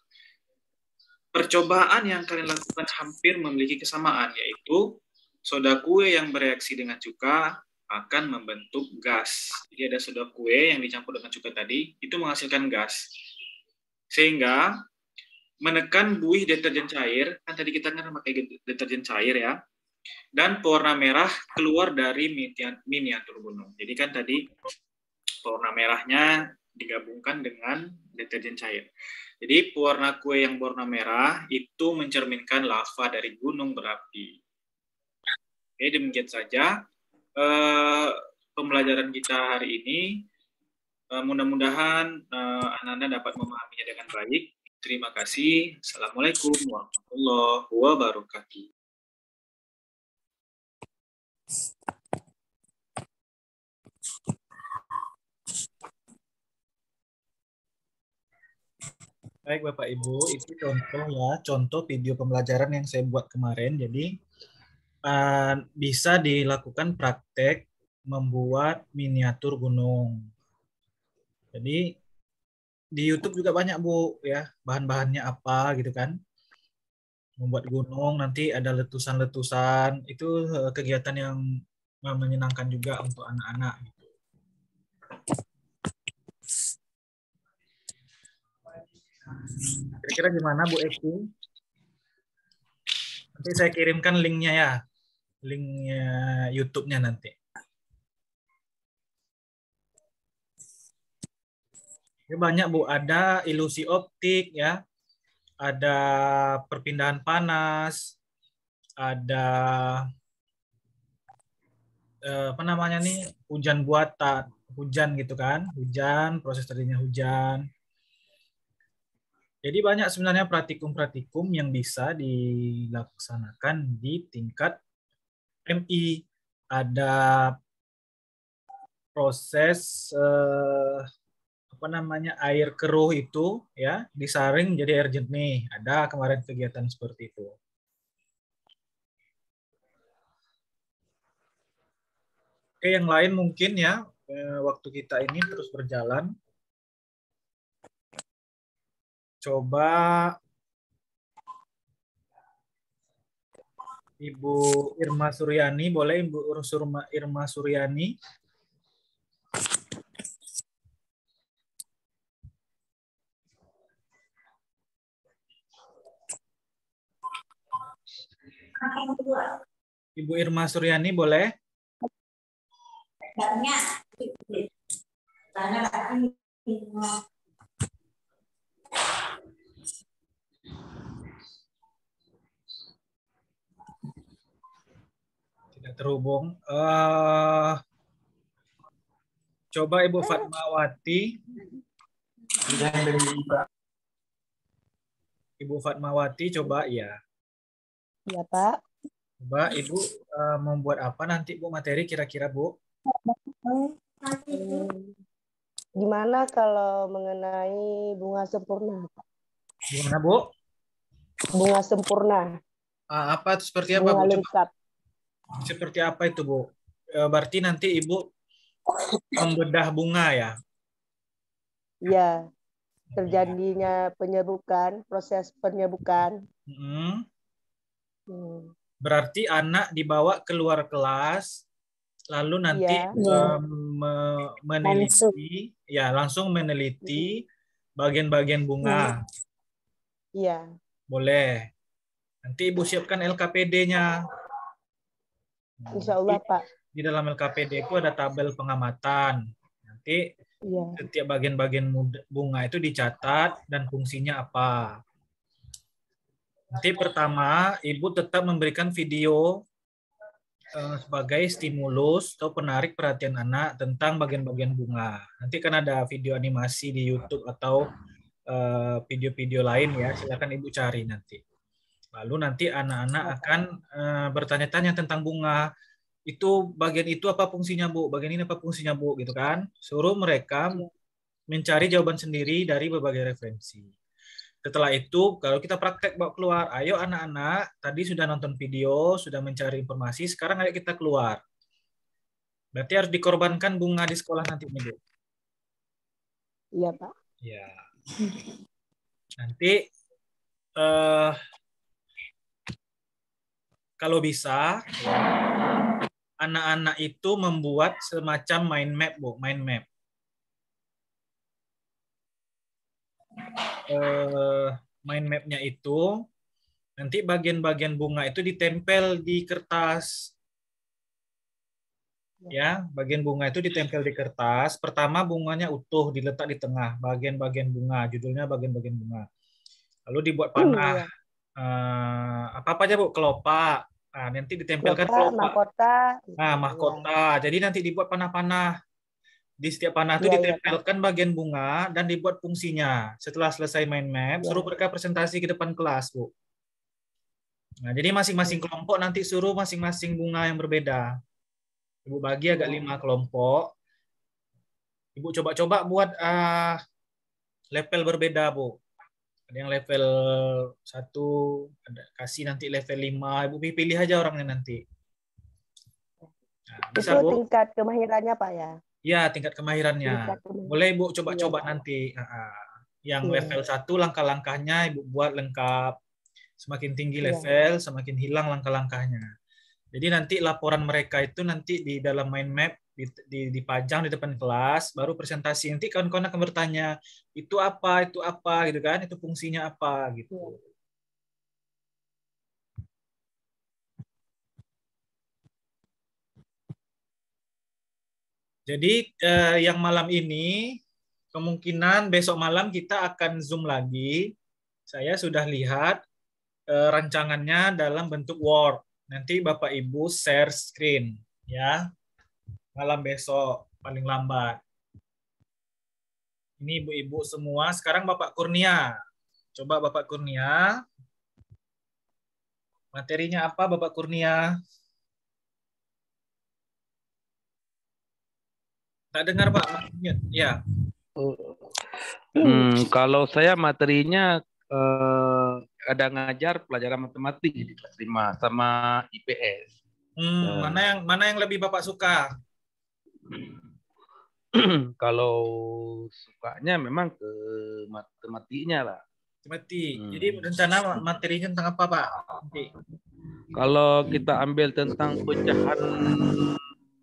Speaker 2: Percobaan yang kalian lakukan hampir memiliki kesamaan, yaitu soda kue yang bereaksi dengan cuka akan membentuk gas. Jadi ada soda kue yang dicampur dengan cuka tadi, itu menghasilkan gas. Sehingga menekan buih deterjen cair, kan tadi kita kan pakai deterjen cair ya, dan pewarna merah keluar dari miniatur gunung. Jadi kan tadi pewarna merahnya digabungkan dengan deterjen cair. Jadi pewarna kue yang berwarna merah itu mencerminkan lava dari gunung berapi. Oke, demikian saja pembelajaran kita hari ini. Mudah-mudahan anak-anak dapat memahaminya dengan baik. Terima kasih. Assalamualaikum warahmatullahi wabarakatuh. Baik Bapak Ibu, itu contoh video pembelajaran yang saya buat kemarin. Jadi bisa dilakukan praktek membuat miniatur gunung. Jadi di YouTube juga banyak Bu ya, bahan-bahannya apa gitu kan. Membuat gunung, nanti ada letusan-letusan, itu kegiatan yang menyenangkan juga untuk anak-anak. Kira-kira gimana Bu Eki? Nanti saya kirimkan linknya ya, linknya YouTube-nya nanti. Ya, banyak Bu, ada ilusi optik ya, ada perpindahan panas, ada apa namanya nih, hujan buatan, hujan gitu kan, hujan, proses terjadinya hujan. Jadi banyak sebenarnya praktikum-praktikum yang bisa dilaksanakan di tingkat MI. Ada proses apa namanya, air keruh itu ya disaring jadi air jernih. Ada kemarin kegiatan seperti itu. Oke, yang lain mungkin ya, waktu kita ini terus berjalan. Coba Ibu Irma Suryani, boleh Ibu Irma Suryani? Ibu Irma Suryani boleh? Tidak terhubung. Coba Ibu Fatmawati. Ibu Fatmawati coba ya.
Speaker 9: Iya Pak.
Speaker 2: Coba Ibu membuat apa nanti Bu materi kira-kira Bu?
Speaker 9: Gimana kalau mengenai bunga sempurna Pak?
Speaker 2: Gimana, Bu?
Speaker 9: Bunga sempurna.
Speaker 2: Apa itu seperti apa,
Speaker 9: Bunga
Speaker 2: Bu?
Speaker 9: lengkap.
Speaker 2: Seperti apa itu, Bu? Berarti nanti Ibu membedah bunga ya?
Speaker 9: Ya, terjadinya penyebukan, proses penyebukan.
Speaker 2: Berarti anak dibawa keluar kelas, lalu nanti meneliti, langsung meneliti bagian-bagian bunga.
Speaker 9: Iya.
Speaker 2: Boleh. Nanti Ibu siapkan LKPD-nya.
Speaker 9: Insya Allah, Pak.
Speaker 2: Di dalam LKPD itu ada tabel pengamatan. Nanti setiap bagian-bagian bunga itu dicatat dan fungsinya apa. Nanti pertama, Ibu tetap memberikan video sebagai stimulus atau penarik perhatian anak tentang bagian-bagian bunga. Nanti kan ada video animasi di YouTube atau video-video lain ya, silakan Ibu cari nanti. Lalu nanti anak-anak akan bertanya-tanya tentang bunga. Itu bagian itu apa fungsinya, Bu? Bagian ini apa fungsinya, Bu? Gitu kan. Suruh mereka mencari jawaban sendiri dari berbagai referensi. Setelah itu, kalau kita praktek bawa keluar, ayo anak-anak, tadi sudah nonton video, sudah mencari informasi, sekarang ayo kita keluar. Berarti harus dikorbankan bunga di sekolah nanti, Bu.
Speaker 9: Iya, Pak.
Speaker 2: Ya. Nanti kalau bisa, anak-anak itu membuat semacam mind map, Bu, mind map. Mind map-nya itu nanti bagian-bagian bunga itu ditempel di kertas. Ya, bagian bunga itu ditempel di kertas. Pertama bunganya utuh diletak di tengah, bagian-bagian bunga, judulnya bagian-bagian bunga. Lalu dibuat panah. Apa aja, Bu? Kelopak. Nah, nanti ditempelkan kelopak.
Speaker 9: Mahkota.
Speaker 2: Nah, mahkota. Jadi nanti dibuat panah-panah. Di setiap panah itu ditempelkan bagian bunga dan dibuat fungsinya. Setelah selesai mind map, suruh mereka presentasi ke depan kelas, Bu. Nah, jadi masing-masing kelompok nanti suruh masing-masing bunga yang berbeda. Ibu bagi agak 5 kelompok. Ibu coba-coba buat level berbeda, Bu. Ada yang level 1, ada kasih nanti level 5. Ibu pilih aja orangnya nanti. Nah, bisa,
Speaker 9: itu
Speaker 2: Bu?
Speaker 9: Tingkat kemahirannya, Pak ya?
Speaker 2: Ya, tingkat kemahirannya. Boleh Ibu coba-coba nanti. Yang level 1 langkah-langkahnya Ibu buat lengkap. Semakin tinggi level, semakin hilang langkah-langkahnya. Jadi nanti laporan mereka itu nanti di dalam mind map dipajang di depan kelas, baru presentasi. Nanti kawan-kawan akan bertanya, itu apa gitu kan, itu fungsinya apa gitu. Jadi yang malam ini kemungkinan besok malam kita akan Zoom lagi. Saya sudah lihat rancangannya dalam bentuk Word. Nanti Bapak Ibu share screen ya. Malam besok paling lambat. Ini Ibu-ibu semua. Sekarang Bapak Kurnia. Coba Bapak Kurnia. Materinya apa Bapak Kurnia? Tak dengar Pak. Ya.
Speaker 8: Kalau saya materinya ada ngajar pelajaran matematik di kelas 5 sama IPS.
Speaker 2: Mana yang lebih Bapak suka?
Speaker 8: Kalau sukanya memang ke matematiknya lah.
Speaker 2: Matematik. Jadi rencana materinya tentang apa, Pak? Nanti.
Speaker 8: Kalau kita ambil tentang pecahan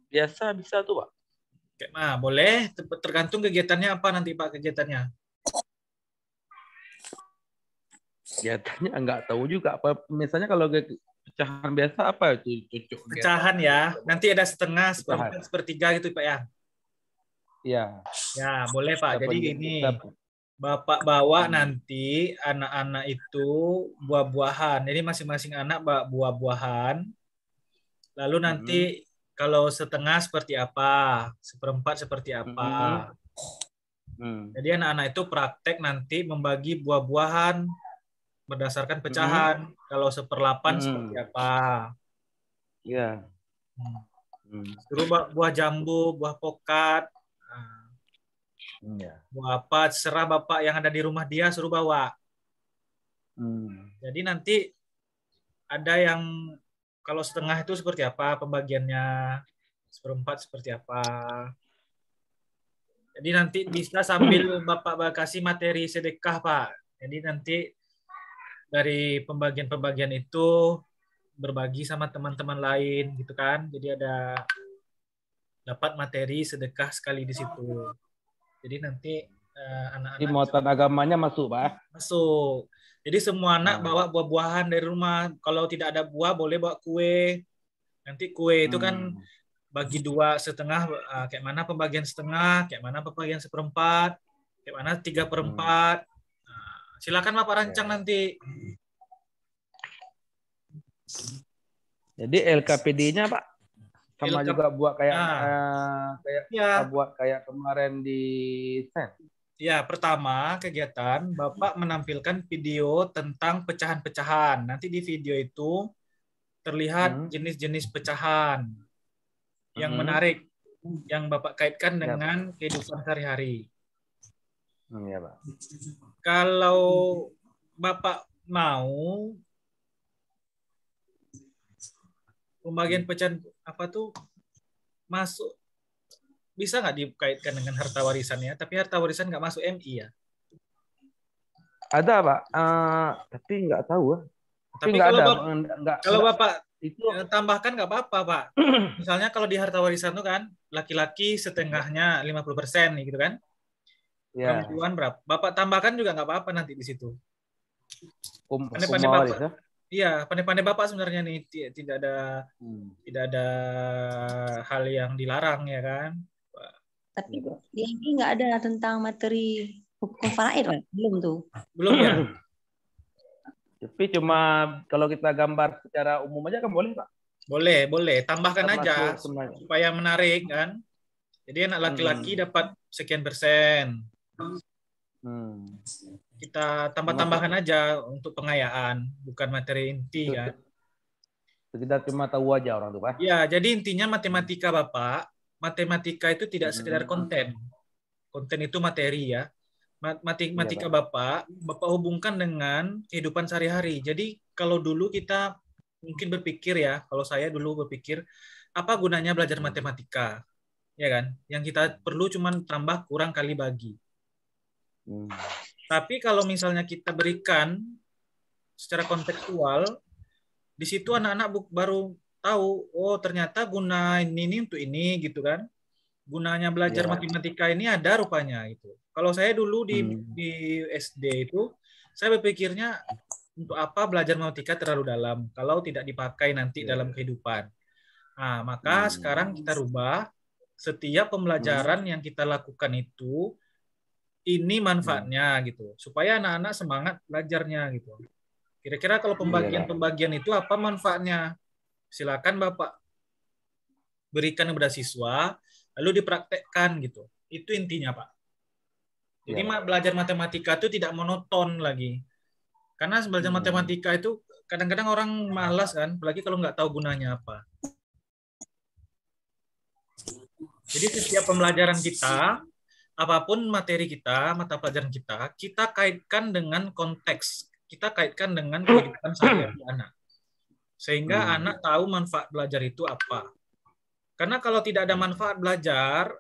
Speaker 8: biasa bisa tuh, Pak.
Speaker 2: Nah, boleh. Tergantung kegiatannya apa nanti, Pak, kegiatannya.
Speaker 8: Kegiatannya nggak tahu juga. Apa misalnya kalau pecahan biasa apa itu cocok?
Speaker 2: Pecahan ya. Nanti ada setengah, seperempat, sepertiga gitu, Pak ya.
Speaker 8: Iya.
Speaker 2: Ya, boleh, Pak. Jadi gini. Bapak bawa nanti anak-anak itu buah-buahan. Jadi masing-masing anak bawa buah-buahan. Lalu nanti kalau setengah seperti apa, seperempat seperti apa. Jadi anak-anak itu praktek nanti membagi buah-buahan berdasarkan pecahan. Kalau 1/8 seperti apa.
Speaker 8: Iya.
Speaker 2: Suruh buah jambu, buah pokat. Buah apa, serah Bapak yang ada di rumah dia suruh bawa. Jadi nanti ada yang kalau setengah itu seperti apa pembagiannya, seperempat seperti apa. Jadi nanti bisa sambil Bapak kasih materi sedekah, Pak. Jadi nanti dari pembagian-pembagian itu berbagi sama teman-teman lain gitu kan. Jadi ada dapat materi sedekah sekali di situ. Jadi nanti anak-anak
Speaker 8: muatan agamanya masuk, Pak.
Speaker 2: Masuk. Jadi semua anak bawa buah-buahan dari rumah. Kalau tidak ada buah boleh bawa kue. Nanti kue itu kan bagi 2,5, kayak mana pembagian setengah, kayak mana pembagian seperempat, kayak mana 3/4. Silakan Bapak rancang nanti.
Speaker 8: Jadi LKPD-nya Pak sama juga buat buat kayak kemarin di SEN.
Speaker 2: Ya, pertama kegiatan Bapak menampilkan video tentang pecahan-pecahan. Nanti di video itu terlihat jenis-jenis pecahan yang menarik, yang Bapak kaitkan dengan kehidupan sehari-hari.
Speaker 8: Ya, Pak.
Speaker 2: Kalau Bapak mau pembagian pecahan masuk, bisa nggak dikaitkan dengan harta warisannya? Tapi harta warisan nggak masuk MI ya?
Speaker 8: Ada Pak, tapi nggak tahu.
Speaker 2: Tapi kalau Bapak itu tambahkan nggak apa-apa Pak. Misalnya kalau di harta warisan itu kan laki-laki setengahnya 50% nih gitu kan? Perempuan berapa? Bapak tambahkan juga nggak apa-apa nanti di situ. Pandai-pandai Bapak. Iya, pandai-pandai Bapak sebenarnya nih tidak ada hal yang dilarang ya kan?
Speaker 10: Tapi di MI nggak ada tentang materi hukum faraid, belum tuh?
Speaker 2: Belum ya.
Speaker 8: Tapi cuma kalau kita gambar secara umum aja kan boleh Pak?
Speaker 2: Boleh. Tambahkan aja supaya menarik kan. Jadi anak laki-laki dapat sekian persen. Kita tambah-tambahkan aja untuk pengayaan, bukan materi inti kan.
Speaker 8: Sekedar cuma tahu aja orang tuh Pak.
Speaker 2: Ya, jadi intinya matematika Bapak, matematika itu tidak sekedar konten. Konten itu materi ya. Matematika Bapak hubungkan dengan kehidupan sehari-hari. Jadi kalau dulu kita mungkin berpikir ya, kalau saya dulu berpikir, apa gunanya belajar matematika? Ya kan? Yang kita perlu cuman tambah, kurang, kali, bagi. Tapi kalau misalnya kita berikan secara kontekstual, di situ anak-anak baru tahu, oh ternyata guna ini untuk ini gitu kan. Gunanya belajar matematika ini ada rupanya gitu. Kalau saya dulu di SD itu, saya berpikirnya untuk apa belajar matematika terlalu dalam kalau tidak dipakai nanti dalam kehidupan. Nah, maka sekarang kita rubah, setiap pembelajaran yang kita lakukan itu ini manfaatnya gitu, supaya anak-anak semangat belajarnya gitu. Kira-kira kalau pembagian itu apa manfaatnya? Silakan Bapak berikan kepada siswa, lalu dipraktekkan gitu. Itu intinya Pak. Jadi belajar matematika itu tidak monoton lagi. Karena belajar matematika itu kadang-kadang orang malas kan, apalagi kalau nggak tahu gunanya apa. Jadi setiap pembelajaran kita, apapun materi kita, mata pelajaran kita kaitkan dengan konteks. Kita kaitkan dengan kehidupan sehari-hari anak. Sehingga anak tahu manfaat belajar itu apa. Karena kalau tidak ada manfaat belajar,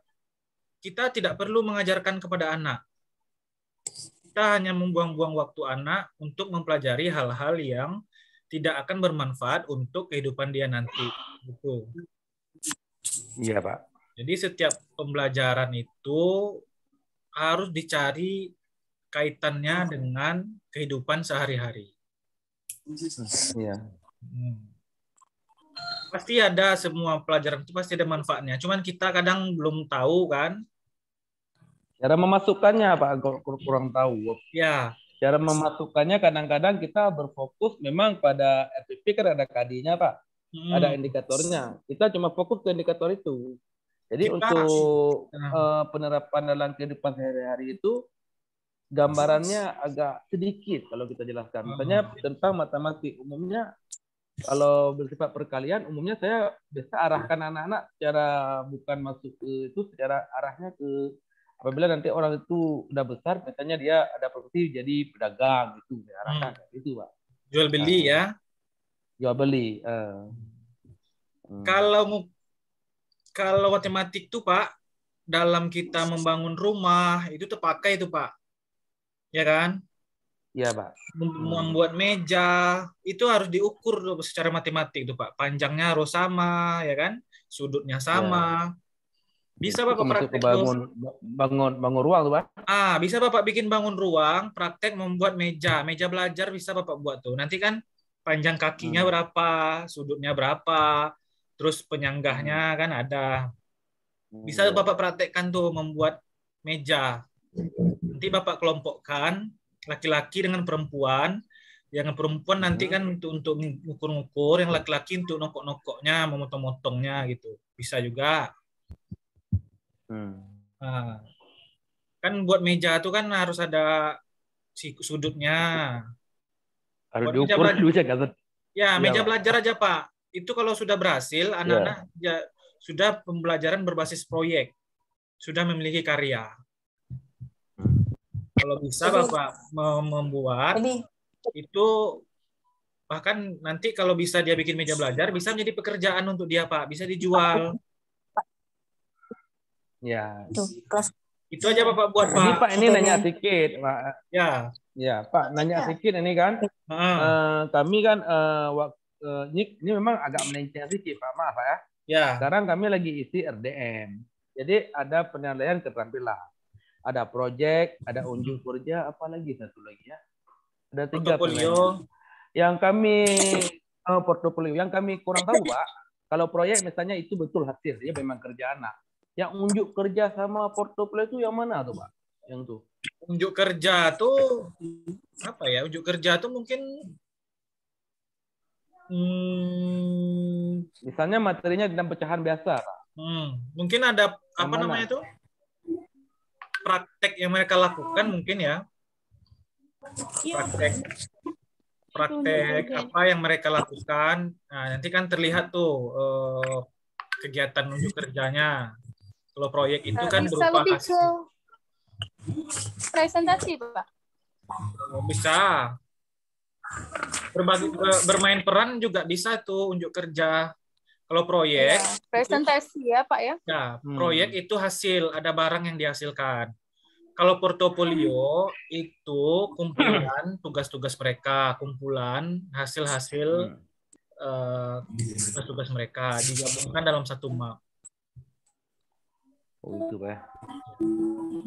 Speaker 2: kita tidak perlu mengajarkan kepada anak. Kita hanya membuang-buang waktu anak untuk mempelajari hal-hal yang tidak akan bermanfaat untuk kehidupan dia nanti. Gitu.
Speaker 8: Iya, Pak.
Speaker 2: Jadi setiap pembelajaran itu harus dicari kaitannya dengan kehidupan sehari-hari.
Speaker 8: Iya.
Speaker 2: Pasti ada, semua pelajaran itu pasti ada manfaatnya. Cuman kita kadang belum tahu kan.
Speaker 8: Cara memasukkannya Pak kurang tahu.
Speaker 2: Ya.
Speaker 8: Cara memasukkannya kadang-kadang kita berfokus memang pada RPP kan ada KD-nya Pak. Ada indikatornya. Kita cuma fokus ke indikator itu. Jadi untuk penerapan dalam kehidupan sehari-hari itu gambarannya agak sedikit kalau kita jelaskan. Misalnya tentang matematik umumnya kalau bersifat perkalian umumnya saya biasa arahkan anak-anak secara bukan masuk ke itu, secara arahnya ke apabila nanti orang itu udah besar, misalnya dia ada profesi jadi pedagang gitu, diarahkan gitu, Pak.
Speaker 2: Jual beli ya.
Speaker 8: Jual beli.
Speaker 2: Kalau matematik tuh Pak, dalam kita membangun rumah itu terpakai itu Pak, ya kan?
Speaker 8: Iya Pak.
Speaker 2: Membuat meja itu harus diukur secara matematik tuh Pak. Panjangnya harus sama, ya kan? Sudutnya sama. Bisa Bapak praktek
Speaker 8: bangun ruang tuh Pak.
Speaker 2: Bisa Bapak bikin bangun ruang, praktek membuat meja belajar bisa Bapak buat tuh. Nanti kan panjang kakinya berapa, sudutnya berapa, terus penyanggahnya kan ada. Bisa Bapak praktekkan tuh membuat meja. Nanti Bapak kelompokkan laki-laki dengan perempuan. Yang perempuan nanti kan untuk ngukur-ngukur, yang laki-laki untuk nokok-nokoknya, memotong-motongnya gitu. Bisa juga. Nah, kan buat meja itu kan harus ada sudutnya.
Speaker 8: Harus diukur dulu
Speaker 2: ya, meja belajar aja Pak. Itu kalau sudah berhasil, anak-anak sudah pembelajaran berbasis proyek, sudah memiliki karya. Kalau bisa Bapak membuat itu, bahkan nanti kalau bisa dia bikin meja belajar, bisa menjadi pekerjaan untuk dia Pak, bisa dijual.
Speaker 8: Ya.
Speaker 2: Itu aja Bapak buat Pak.
Speaker 8: Ini Pak, ini nanya sedikit Pak.
Speaker 2: Ya
Speaker 8: Pak, nanya sedikit ini kan. Kami kan ini memang agak melenceng sedikit Pak, maaf Pak ya.
Speaker 2: Ya.
Speaker 8: Sekarang kami lagi isi RDM. Jadi ada penilaian keterampilan. Ada proyek, ada unjuk kerja, apa lagi satu lagi ya. Ada 3
Speaker 2: portofolio.
Speaker 8: Yang kami portofolio yang kami kurang tahu Pak. Kalau proyek misalnya itu betul hasil, dia memang kerja anak. Yang unjuk kerja sama portofolio itu yang mana tuh Pak? Yang tuh.
Speaker 2: Unjuk kerja tuh apa ya? Unjuk kerja tuh mungkin
Speaker 8: misalnya materinya dalam pecahan biasa Pak.
Speaker 2: Mungkin ada apa namanya itu? Praktek yang mereka lakukan mungkin ya. Praktek apa yang mereka lakukan. Nah, nanti kan terlihat tuh kegiatan unjuk kerjanya. Kalau proyek itu kan
Speaker 3: bisa
Speaker 2: berupa
Speaker 3: lebih ke presentasi Pak.
Speaker 2: Bisa. Bermain peran juga bisa tuh unjuk kerja. Kalau proyek
Speaker 3: presentasi ya Pak ya.
Speaker 2: Ya, proyek itu hasil, ada barang yang dihasilkan. Kalau portofolio itu kumpulan tugas-tugas mereka, kumpulan hasil-hasil tugas-tugas mereka digabungkan dalam satu map.
Speaker 8: Itu Pak.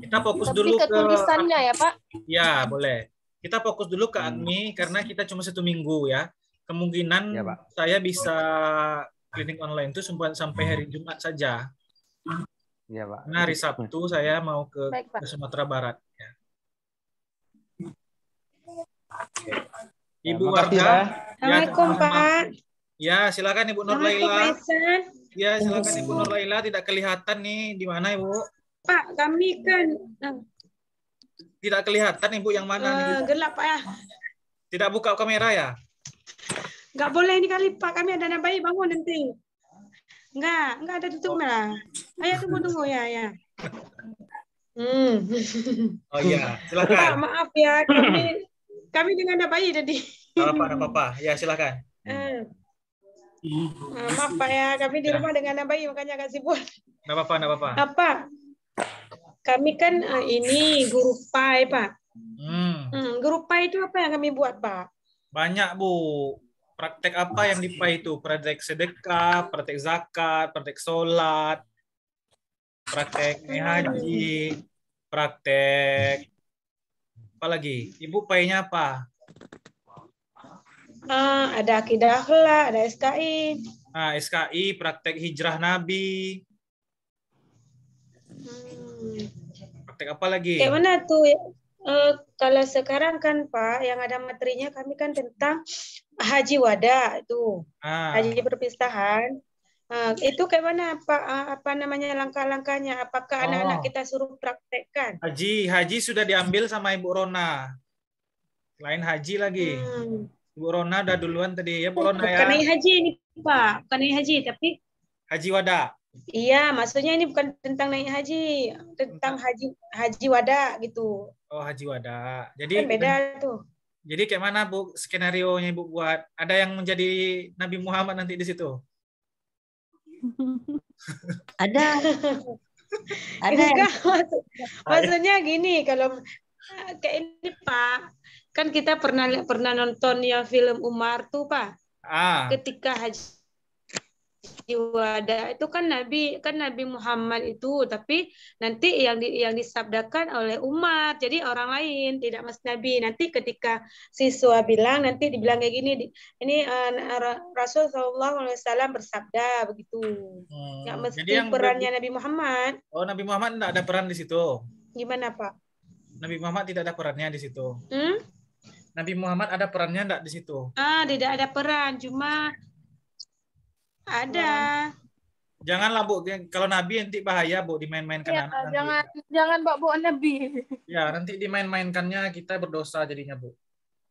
Speaker 2: Kita fokus dulu ke
Speaker 3: tulisannya ya Pak.
Speaker 2: Ya, boleh. Kita fokus dulu ke ADMI karena kita cuma 1 minggu ya. Kemungkinan saya bisa klinik online itu sampai hari Jumat saja.
Speaker 8: Iya Pak.
Speaker 2: Nah, hari Sabtu saya mau ke Sumatera Barat. Ya. Ibu Warga.
Speaker 5: Assalamualaikum Pak.
Speaker 2: Ya, silakan Ibu Nur Laila. Ya, silakan Ibu Nur Laila. Tidak kelihatan nih di mana Ibu?
Speaker 5: Pak, kami kan
Speaker 2: tidak kelihatan Ibu yang mana?
Speaker 5: Gelap Pak ya.
Speaker 2: Tidak buka kamera ya?
Speaker 5: Nggak boleh ini kali Pak, kami ada anak bayi bangun nanti. Nggak ada tutup lah. Ayo tunggu ya.
Speaker 2: Oh iya, silakan.
Speaker 5: Pak, maaf ya, kami dengan anak bayi tadi.
Speaker 2: Nggak apa-apa. Ya, silakan.
Speaker 5: Maaf Pak ya, kami di rumah dengan anak bayi makanya agak sibuk.
Speaker 2: Nggak apa-apa.
Speaker 5: Apa? Kami kan ini guru PAI Pak. Guru PAI itu apa yang kami buat Pak?
Speaker 2: Banyak Bu. Praktek apa yang di PAI itu? Praktek sedekah, praktek zakat, praktek sholat, praktek haji, praktek apa lagi? Ibu PAI-nya apa?
Speaker 5: Ada akidah akhlak, ada SKI.
Speaker 2: Nah, SKI, praktek hijrah Nabi. Praktek apa lagi?
Speaker 5: Kayak mana tuh? Kalau sekarang kan Pak, yang ada materinya kami kan tentang haji wada itu, haji perpisahan. Itu kayak mana Pak? Apa namanya langkah-langkahnya? Apakah anak-anak kita suruh praktekkan?
Speaker 2: Haji sudah diambil sama Ibu Rona. Lain haji lagi. Ibu Rona udah duluan tadi ya, Bu Rona ya.
Speaker 5: Bukan haji ini Pak, bukan haji tapi
Speaker 2: haji wada.
Speaker 11: Iya, maksudnya ini bukan tentang naik haji, tentang haji wada gitu.
Speaker 2: Oh, haji wada.
Speaker 11: Kan
Speaker 2: Jadi
Speaker 11: beda tuh.
Speaker 2: Jadi kayak mana Bu skenario-nya Ibu buat? Ada yang menjadi Nabi Muhammad nanti di situ?
Speaker 10: Ada. Ada.
Speaker 11: Enggak, maksudnya gini, kalau kayak ini Pak, kan kita pernah nonton ya film Umar tuh Pak. Ketika haji wada itu kan Nabi Muhammad itu, tapi nanti yang disabdakan oleh umat, jadi orang lain, tidak Mas Nabi. Nanti ketika siswa bilang, nanti dibilang kayak gini, ini Rasul SAW bersabda begitu. Nggak mesti perannya Nabi Muhammad.
Speaker 2: Oh, Nabi Muhammad tidak ada peran di situ.
Speaker 11: Gimana Pak?
Speaker 2: Nabi Muhammad tidak ada perannya di situ. Nabi Muhammad ada perannya enggak di situ?
Speaker 11: Tidak ada peran, cuma ada.
Speaker 2: Janganlah Bu, kalau Nabi nanti bahaya Bu dimain-mainkan
Speaker 3: ya,
Speaker 2: anak.
Speaker 3: Jangan bawa Nabi.
Speaker 2: Ya, nanti dimain-mainkannya kita berdosa jadinya Bu.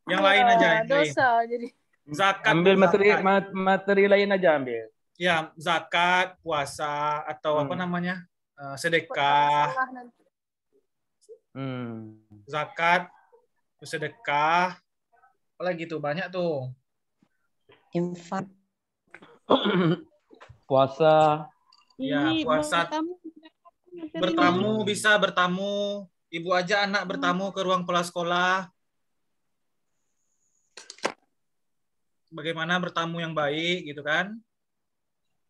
Speaker 2: Yang lain aja.
Speaker 3: Dosa jadi.
Speaker 2: Zakat.
Speaker 8: Ambil materi lain aja ambil.
Speaker 2: Ya, zakat, puasa atau apa namanya? Sedekah. Zakat, sedekah. Apalagi tuh banyak tuh.
Speaker 10: Infak.
Speaker 8: Puasa.
Speaker 2: Ya, puasa. Bertamu, bisa bertamu. Ibu aja anak bertamu ke ruang kepala sekolah. Bagaimana bertamu yang baik, gitu kan?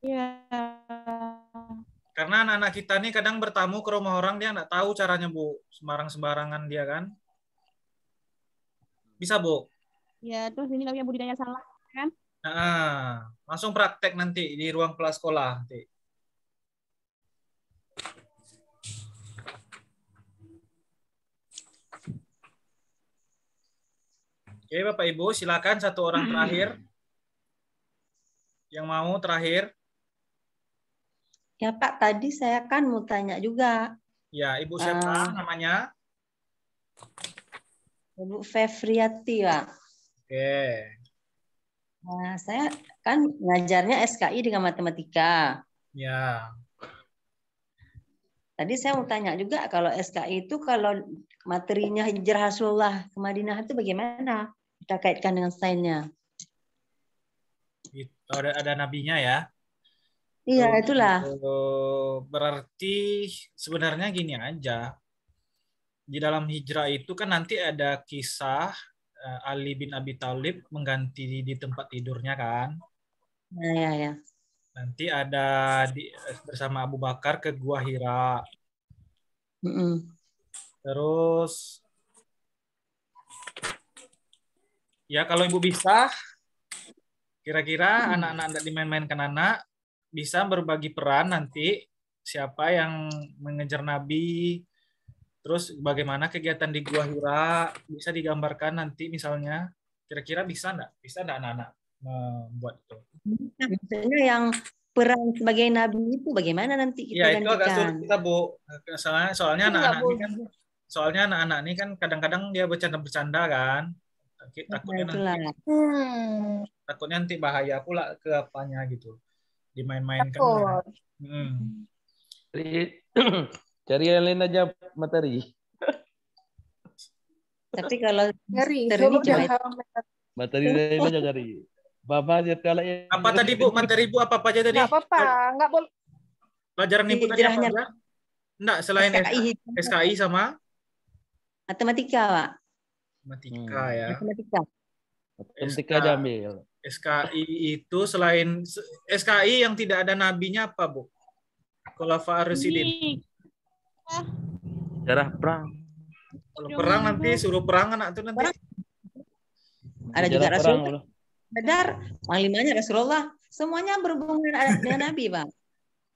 Speaker 5: Iya.
Speaker 2: Karena anak-anak kita nih kadang bertamu ke rumah orang, dia nggak tahu caranya, Bu. Sembarang-sembarangan dia kan. Bisa, Bu?
Speaker 5: Ya, terus ini yang budidaya salah, kan?
Speaker 2: Nah, langsung praktek nanti di ruang kelas sekolah. Nanti. Oke, Bapak Ibu, silakan satu orang terakhir. Yang mau terakhir.
Speaker 10: Ya Pak, tadi saya kan mau tanya juga.
Speaker 2: Ya, Ibu siapa namanya?
Speaker 10: Ibu Fevriati, Pak.
Speaker 2: Oke.
Speaker 10: Nah, saya kan ngajarnya SKI dengan matematika.
Speaker 2: Ya.
Speaker 10: Tadi saya mau tanya juga, kalau SKI itu kalau materinya hijrah Rasulullah ke Madinah itu bagaimana? Kita kaitkan dengan sainnya.
Speaker 2: Ada nabinya ya?
Speaker 10: Iya, itulah.
Speaker 2: Berarti sebenarnya gini aja. Di dalam hijrah itu kan nanti ada kisah Ali bin Abi Thalib mengganti di tempat tidurnya kan?
Speaker 10: Ya.
Speaker 2: Nanti ada bersama Abu Bakar ke Gua Hira. Terus ya kalau Ibu bisa, kira-kira anak-anak tidak dimain-mainkan anak, bisa berbagi peran nanti siapa yang mengejar Nabi. Terus bagaimana kegiatan di Gua Hira bisa digambarkan nanti misalnya. Kira-kira bisa enggak? Bisa enggak anak-anak membuat itu?
Speaker 10: Maksudnya yang peran sebagai nabi itu bagaimana nanti kita
Speaker 2: gantikan? Ya, itu agak sulit kita, Bu. Soalnya anak-anak ini kan kadang-kadang dia bercanda-bercanda kan. Takutnya nanti bahaya pula ke apanya gitu. Dimain-mainkan.
Speaker 8: Cari yang lain aja materi.
Speaker 10: Tapi kalau
Speaker 8: materi lain aja cari. Bapak kalau
Speaker 2: apa tadi Bu? Materi Bu apa aja tadi?
Speaker 3: Enggak apa-apa, enggak boleh.
Speaker 2: Pelajaran ibu tadi apa aja? Enggak, selain SKI sama
Speaker 10: matematika, Pak.
Speaker 2: Matematika ya.
Speaker 10: Matematika
Speaker 8: aja ambil.
Speaker 2: SKI itu selain SKI yang tidak ada nabinya apa, Bu? Khulafa Ar-Rasyidin.
Speaker 8: Sejarah perang.
Speaker 2: Kalau perang nanti suruh perang anak itu nanti.
Speaker 10: Ada juga Rasulullah. Badar, panglimanya Rasulullah. Semuanya berhubungan dengan Nabi, Pak.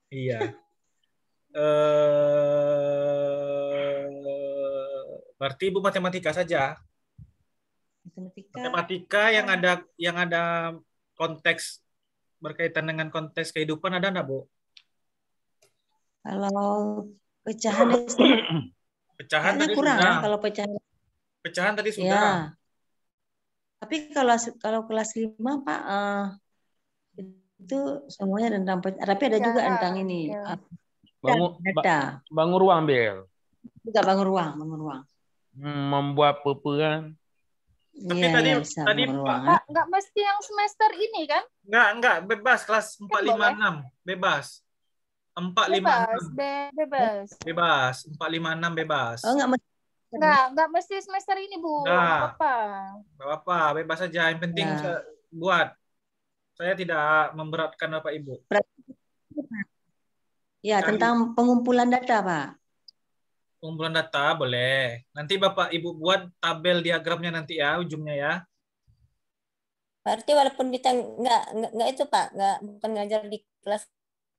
Speaker 2: Iya. Berarti Ibu matematika saja. Matematika yang ada konteks berkaitan dengan konteks kehidupan ada enggak, Bu?
Speaker 10: Kalau pecahan
Speaker 2: tadi
Speaker 10: kurang
Speaker 2: sudah.
Speaker 10: Ya, kalau pecahan
Speaker 2: tadi sudah.
Speaker 10: Ya. Tapi kalau kelas 5 Pak Itu semuanya tentang, tapi ada juga tentang ini
Speaker 8: data. Bangun ruang, Bel.
Speaker 10: Juga bangun ruang.
Speaker 8: Membuat peperan.
Speaker 2: Tapi tadi
Speaker 3: Pak, nggak mesti yang semester ini kan?
Speaker 2: Nggak, bebas kelas 456, bebas. 456. Bebas. 456 bebas.
Speaker 10: Oh,
Speaker 3: nggak mesti semester ini, Bu. Nggak
Speaker 2: apa-apa, bebas saja. Yang penting buat. Saya tidak memberatkan Bapak Ibu.
Speaker 10: Ya, tentang pengumpulan data, Pak.
Speaker 2: Pengumpulan data boleh. Nanti Bapak Ibu buat tabel diagramnya nanti ya, ujungnya ya.
Speaker 7: Berarti walaupun kita nggak itu Pak, bukan ngajar di kelas.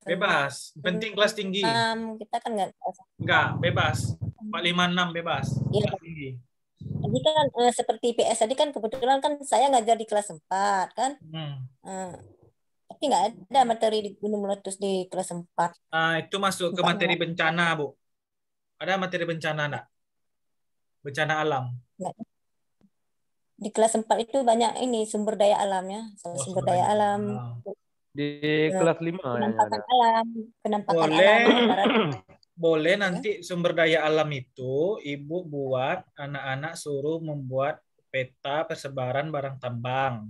Speaker 2: Bebas. Penting kelas tinggi.
Speaker 7: Kita kan
Speaker 2: nggak bebas. 456 bebas.
Speaker 7: Iya.
Speaker 2: Kelas tinggi.
Speaker 7: Tadi kan seperti PS tadi kan kebetulan kan saya ngajar di kelas 4 kan. Tapi nggak ada materi di Gunung Meletus di kelas 4.
Speaker 2: Itu masuk ke materi bencana, Bu. Ada materi bencana enggak? Bencana alam.
Speaker 7: Nggak. Di kelas 4 itu banyak ini sumber daya alamnya, sumber daya alam.
Speaker 8: Di kelas 5
Speaker 7: penampakan alam, penampakan
Speaker 2: boleh,
Speaker 7: alam.
Speaker 2: Boleh nanti sumber daya alam itu Ibu buat anak-anak suruh membuat peta persebaran barang tambang.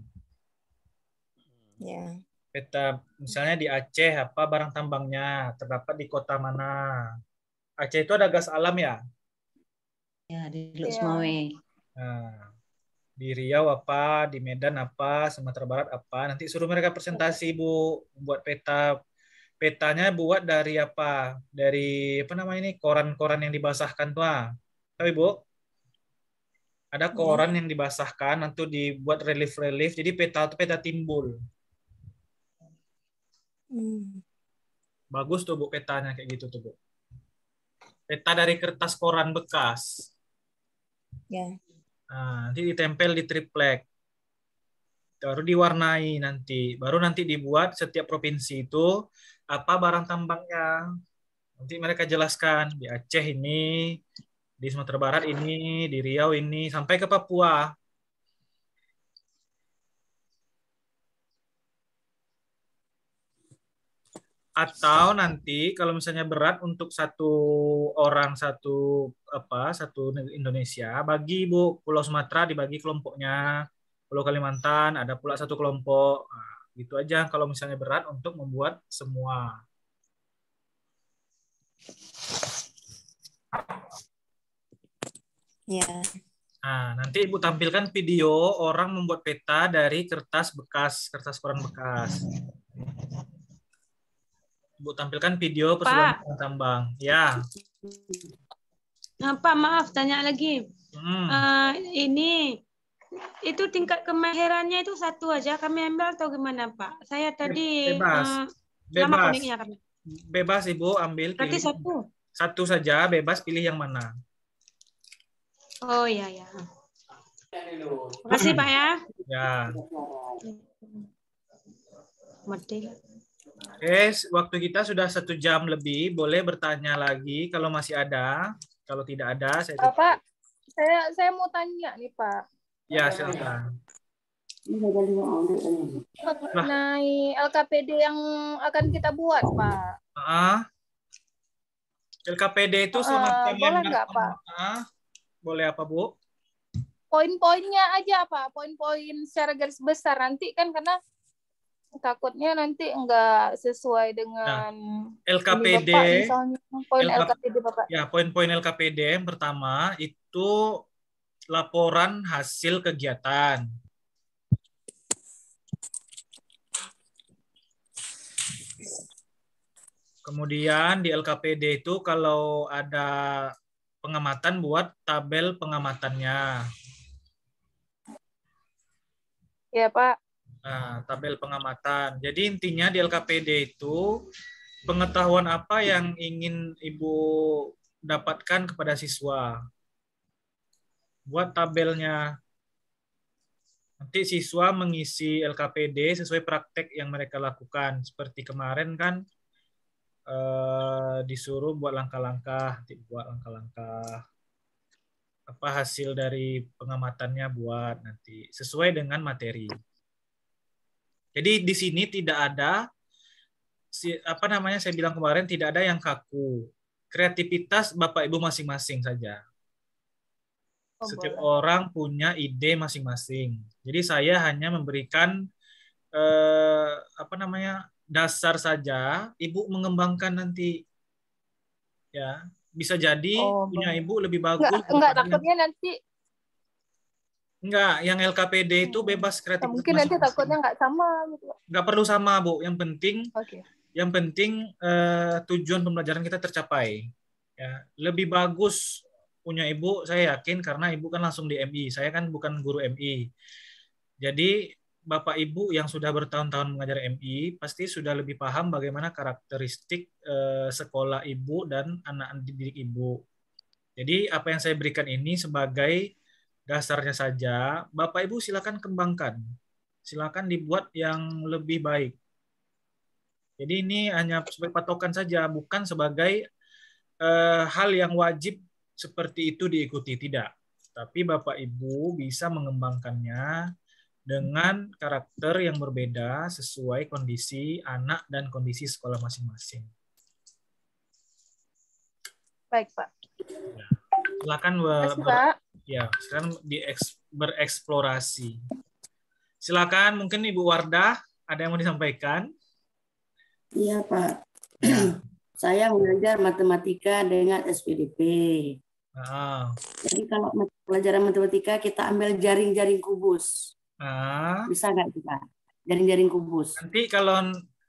Speaker 7: Ya.
Speaker 2: Peta misalnya di Aceh apa barang tambangnya terdapat di kota mana. Aceh itu ada gas alam ya?
Speaker 10: Ya, di Luxmawe.
Speaker 2: Nah, di Riau apa, di Medan apa, Sumatera Barat apa. Nanti suruh mereka presentasi, Bu, buat peta. Petanya buat dari apa? Dari apa namanya ini? Koran-koran yang dibasahkan tuh. Tahu Ibu? Ada koran yang dibasahkan, nanti dibuat relief-relief. Jadi peta itu peta timbul. Bagus tuh Bu petanya kayak gitu tuh Bu. Peta dari kertas koran bekas.
Speaker 7: Ya.
Speaker 2: Nah, nanti ditempel di triplek. Baru diwarnai nanti. Baru nanti dibuat setiap provinsi itu apa barang tambangnya. Nanti mereka jelaskan di Aceh ini, di Sumatera Barat ini, di Riau ini, sampai ke Papua. Atau nanti kalau misalnya berat untuk satu orang satu Indonesia, bagi Bu, Pulau Sumatera dibagi kelompoknya, Pulau Kalimantan ada pula satu kelompok. Nah, gitu aja kalau misalnya berat untuk membuat semua.
Speaker 7: Ya.
Speaker 2: Nah, nanti Ibu tampilkan video orang membuat peta dari kertas bekas, kertas koran bekas. Ibu tampilkan video persebaran tambang. Ya.
Speaker 11: Pak, maaf, tanya lagi. Ini itu tingkat kemahirannya itu satu aja kami ambil atau gimana Pak? Saya tadi
Speaker 2: bebas. Bebas Ibu ambil.
Speaker 11: Berarti satu.
Speaker 2: Satu saja, bebas pilih yang mana.
Speaker 11: Oh ya. Terima kasih Pak ya.
Speaker 2: Ya.
Speaker 11: Mati.
Speaker 2: Oke, waktu kita sudah 1 jam lebih. Boleh bertanya lagi kalau masih ada. Kalau tidak ada, saya tutup.
Speaker 3: Pak, saya mau tanya nih Pak.
Speaker 2: Ya, silakan.
Speaker 3: Mengenai LKPD yang akan kita buat, Pak.
Speaker 2: LKPD itu semacam
Speaker 3: boleh nggak, Pak?
Speaker 2: Boleh apa, Bu?
Speaker 3: Poin-poinnya aja, Pak. Poin-poin secara garis besar. Nanti kan karena takutnya nanti nggak sesuai dengan
Speaker 2: LKPD.
Speaker 3: Bapak, misalnya poin LKPD, Bapak.
Speaker 2: Ya, poin-poin LKPD yang pertama itu laporan hasil kegiatan. Kemudian di LKPD itu kalau ada pengamatan buat tabel pengamatannya.
Speaker 3: Ya, Pak.
Speaker 2: Nah, tabel pengamatan. Jadi intinya di LKPD itu pengetahuan apa yang ingin Ibu dapatkan kepada siswa. Buat tabelnya. Nanti siswa mengisi LKPD sesuai praktek yang mereka lakukan. Seperti kemarin kan disuruh buat langkah-langkah, apa hasil dari pengamatannya buat nanti sesuai dengan materi. Jadi di sini tidak ada saya bilang kemarin, tidak ada yang kaku. Kreativitas Bapak Ibu masing-masing saja. Setiap orang punya ide masing-masing. Jadi saya hanya memberikan dasar saja, Ibu mengembangkan nanti. Ya, bisa jadi punya Ibu lebih bagus.
Speaker 3: Enggak takutnya nanti.
Speaker 2: Enggak, yang LKPD itu bebas kreativitas.
Speaker 3: Mungkin nanti takutnya enggak sama gitu.
Speaker 2: Enggak perlu sama, Bu. Yang penting tujuan pembelajaran kita tercapai. Ya, lebih bagus punya Ibu, saya yakin, karena Ibu kan langsung di MI. Saya kan bukan guru MI. Jadi Bapak Ibu yang sudah bertahun-tahun mengajar MI pasti sudah lebih paham bagaimana karakteristik sekolah Ibu dan anak didik Ibu. Jadi apa yang saya berikan ini sebagai dasarnya saja. Bapak Ibu silakan kembangkan. Silakan dibuat yang lebih baik. Jadi ini hanya sebagai patokan saja, bukan sebagai hal yang wajib seperti itu diikuti, tidak. Tapi Bapak Ibu bisa mengembangkannya dengan karakter yang berbeda sesuai kondisi anak dan kondisi sekolah masing-masing.
Speaker 3: Baik, Pak.
Speaker 2: Silakan silakan bereksplorasi. Silakan, mungkin Ibu Wardah ada yang mau disampaikan?
Speaker 12: Iya, Pak. Ya. Saya mengajar matematika dengan SPDP. Jadi kalau pelajaran matematika kita ambil jaring-jaring kubus. Bisa nggak kita? Jaring-jaring kubus.
Speaker 2: Nanti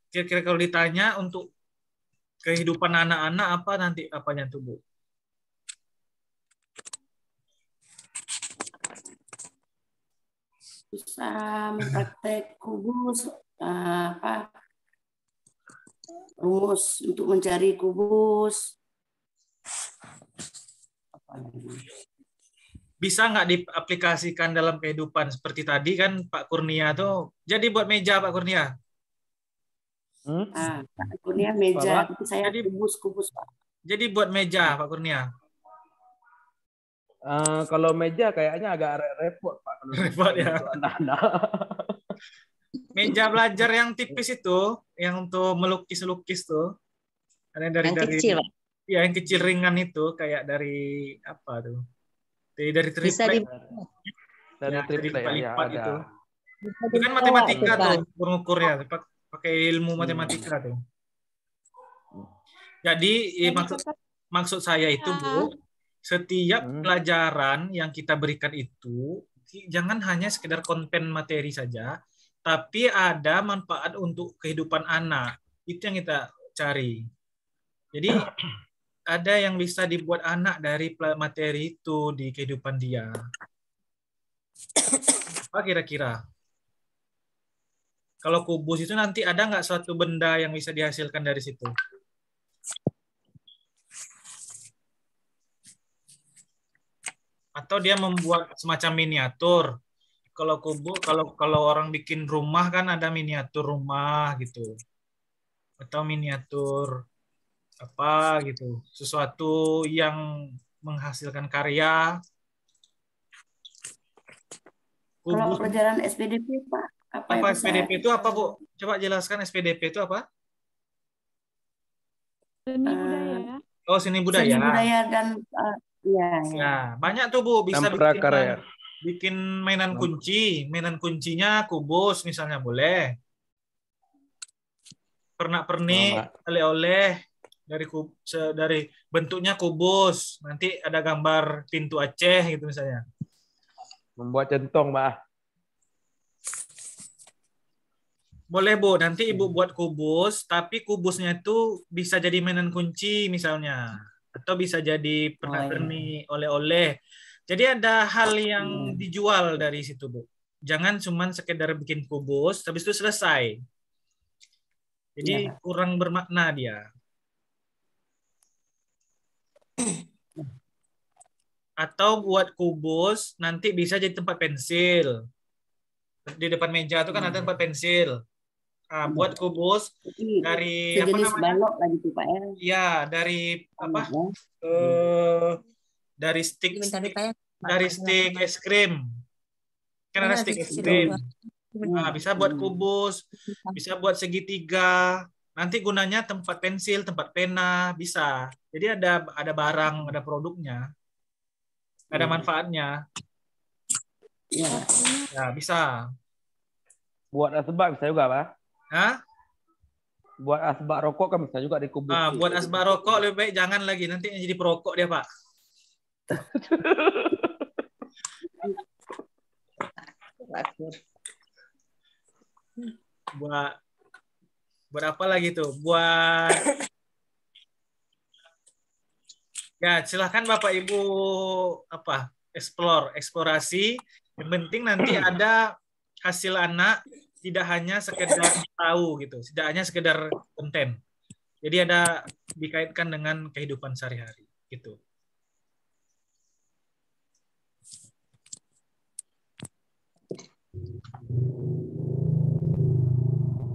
Speaker 2: kira-kira kalau ditanya untuk kehidupan anak-anak apa nanti apanya tuh, Bu?
Speaker 12: Bisa praktek kubus rumus untuk mencari kubus.
Speaker 2: Bisa nggak diaplikasikan dalam kehidupan seperti tadi kan Pak Kurnia tuh jadi buat meja Pak Kurnia.
Speaker 12: Pak Kurnia meja, tapi saya kubus Pak.
Speaker 2: Jadi buat meja Pak Kurnia.
Speaker 8: Kalau meja kayaknya agak repot Pak.
Speaker 2: Repot ya. Meja belajar yang tipis itu, yang untuk melukis-lukis tuh. Ada yang
Speaker 10: kecil.
Speaker 2: Iya, yang kecil ringan itu kayak dari apa tuh? Dari triplek.
Speaker 8: Dari triplek ya,
Speaker 2: itu. Itu kan matematika tuh pengukurnya, pakai ilmu matematika tuh. Jadi maksud saya itu, Bu, setiap pelajaran yang kita berikan itu jangan hanya sekedar konten materi saja, tapi ada manfaat untuk kehidupan anak. Itu yang kita cari. Jadi ada yang bisa dibuat anak dari materi itu di kehidupan dia. Apa kira-kira? Kalau kubus itu nanti ada nggak suatu benda yang bisa dihasilkan dari situ? Atau dia membuat semacam miniatur. Kalau orang bikin rumah kan ada miniatur rumah gitu. Atau miniatur apa gitu. Sesuatu yang menghasilkan karya.
Speaker 12: Kalau pelajaran SPDP, Pak,
Speaker 2: apa SPDP itu apa, Bu? Coba jelaskan SPDP itu apa?
Speaker 5: Seni budaya.
Speaker 2: Oh, seni budaya.
Speaker 12: Seni budaya dan
Speaker 2: ya, banyak tuh, Bu, bisa bikin mainan kunci. Mainan kuncinya kubus misalnya boleh. Pernak-pernik, oleh-oleh dari bentuknya kubus. Nanti ada gambar pintu Aceh gitu misalnya.
Speaker 8: Membuat centong, Mbak.
Speaker 2: Boleh, Bu. Nanti Ibu buat kubus, tapi kubusnya itu bisa jadi mainan kunci misalnya. Atau bisa jadi pernak-pernik, oleh-oleh. Jadi ada hal yang dijual dari situ, Bu. Jangan cuma sekedar bikin kubus, habis itu selesai. Jadi kurang bermakna dia. Atau buat kubus, nanti bisa jadi tempat pensil. Di depan meja itu kan ada tempat pensil. Nah, buat kubus dari
Speaker 12: sejenis balok lagi tuh, Pak ya.
Speaker 2: Iya, dari apa? Dari stick es krim. Kan ada stick es krim. Nah, bisa buat kubus, bisa buat segitiga. Nanti gunanya tempat pensil, tempat pena, bisa. Jadi ada barang, ada produknya, ada manfaatnya. Ya, bisa.
Speaker 8: Buat asbak bisa juga, Pak.
Speaker 2: Hah?
Speaker 8: Buat asbak rokok kan bisa juga dikubus.
Speaker 2: Buat asbak rokok lebih baik jangan lagi, nanti yang jadi perokok dia, Pak. Buat apa lagi tuh? Buat ya silahkan Bapak Ibu eksplorasi. Yang penting nanti ada hasil anak, tidak hanya sekedar tahu gitu, tidak hanya sekedar konten. Jadi ada dikaitkan dengan kehidupan sehari-hari gitu.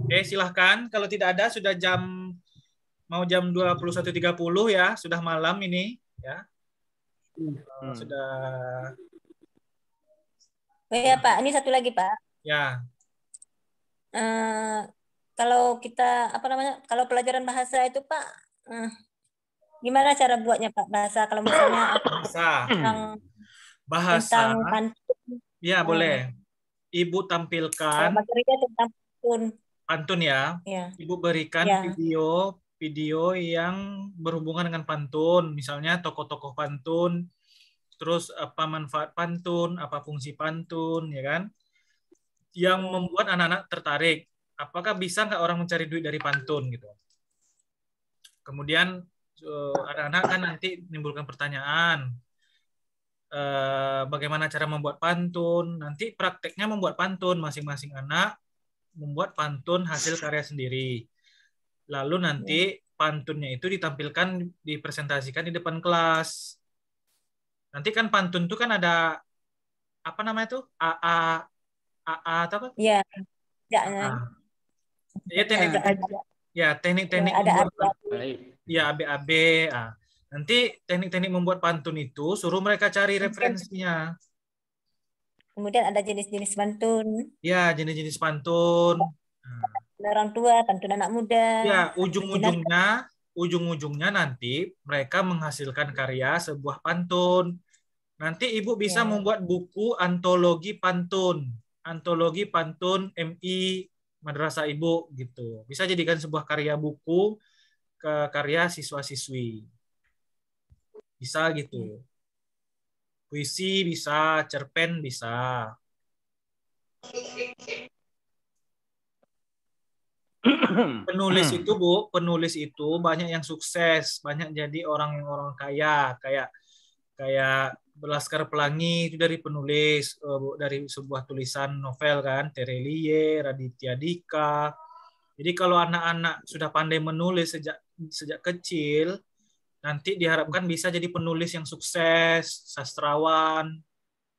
Speaker 2: Oke, silahkan. Kalau tidak ada, sudah mau jam 21.30 ya, sudah malam ini ya. Sudah.
Speaker 7: Oh ya Pak, ini satu lagi Pak.
Speaker 2: Ya.
Speaker 7: Kalau kita kalau pelajaran bahasa itu Pak, gimana cara buatnya Pak bahasa? Kalau misalnya
Speaker 2: bahasa,
Speaker 7: tentang pantun.
Speaker 2: Ya boleh. Ibu tampilkan.
Speaker 7: Materinya tentang pantun.
Speaker 2: Pantun ya. Ibu berikan video yang berhubungan dengan pantun, misalnya tokoh-tokoh pantun, terus apa manfaat pantun, apa fungsi pantun, ya kan? Yang membuat anak-anak tertarik. Apakah bisa nggak orang mencari duit dari pantun gitu? Kemudian anak-anak kan nanti menimbulkan pertanyaan, bagaimana cara membuat pantun? Nanti prakteknya membuat pantun, masing-masing anak membuat pantun hasil karya sendiri. Lalu nanti pantunnya itu ditampilkan, dipresentasikan di depan kelas. Nanti kan pantun itu kan ada apa namanya tuh? AA atau apa?
Speaker 7: Iya.
Speaker 2: Teknik-teknik ABAB. Nanti teknik-teknik membuat pantun itu suruh mereka cari referensinya.
Speaker 7: Kemudian ada jenis-jenis pantun.
Speaker 2: Ya, jenis-jenis pantun.
Speaker 7: Orang tua, pantun anak muda.
Speaker 2: Ya, ujung-ujungnya nanti mereka menghasilkan karya sebuah pantun. Nanti Ibu bisa membuat buku antologi pantun MI Madrasah Ibu gitu. Bisa jadikan sebuah karya buku ke karya siswa-siswi. Bisa gitu. Puisi bisa, cerpen bisa. Penulis itu banyak yang sukses, banyak jadi orang kaya, kayak Laskar Pelangi itu dari penulis, dari sebuah tulisan novel kan, Terelie, Raditya Dika. Jadi kalau anak-anak sudah pandai menulis sejak kecil, nanti diharapkan bisa jadi penulis yang sukses, sastrawan.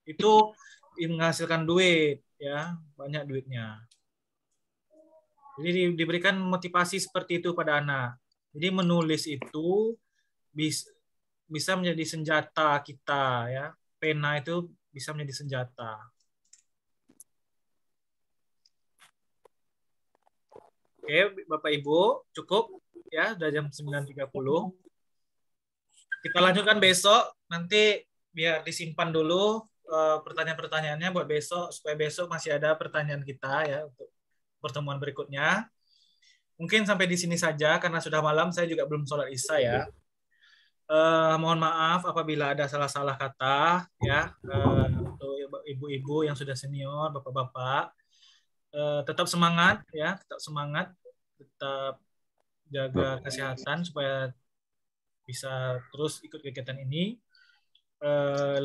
Speaker 2: Itu menghasilkan duit ya, banyak duitnya. Jadi diberikan motivasi seperti itu pada anak. Jadi menulis itu bisa menjadi senjata kita ya. Pena itu bisa menjadi senjata. Oke, Bapak Ibu, cukup ya, udah jam 9.30. Kita lanjutkan besok, nanti biar disimpan dulu pertanyaan-pertanyaannya buat besok, supaya besok masih ada pertanyaan kita ya untuk pertemuan berikutnya. Mungkin sampai di sini saja, karena sudah malam, saya juga belum sholat Isya ya. Mohon maaf apabila ada salah-salah kata ya, untuk ibu-ibu yang sudah senior, bapak-bapak. Tetap semangat ya, tetap jaga kesehatan supaya bisa terus ikut kegiatan ini.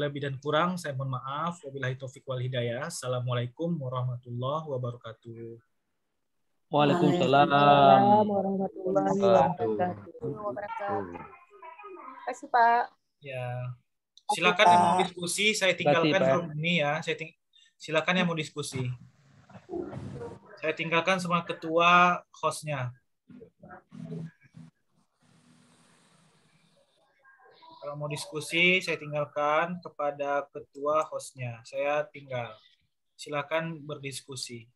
Speaker 2: Lebih dan kurang saya mohon maaf. Wabillahi taufik wal hidayah. Assalamualaikum warahmatullahi wabarakatuh.
Speaker 8: Waalaikumsalam
Speaker 3: warahmatullahi wabarakatuh. Terima kasih Pak.
Speaker 2: Ya, silakan yang mau diskusi. Saya tinggalkan room ini ya. Silakan yang mau diskusi. Saya tinggalkan semua ketua hostnya. Kalau mau diskusi, saya tinggalkan kepada ketua hostnya. Saya tinggal. Silakan berdiskusi.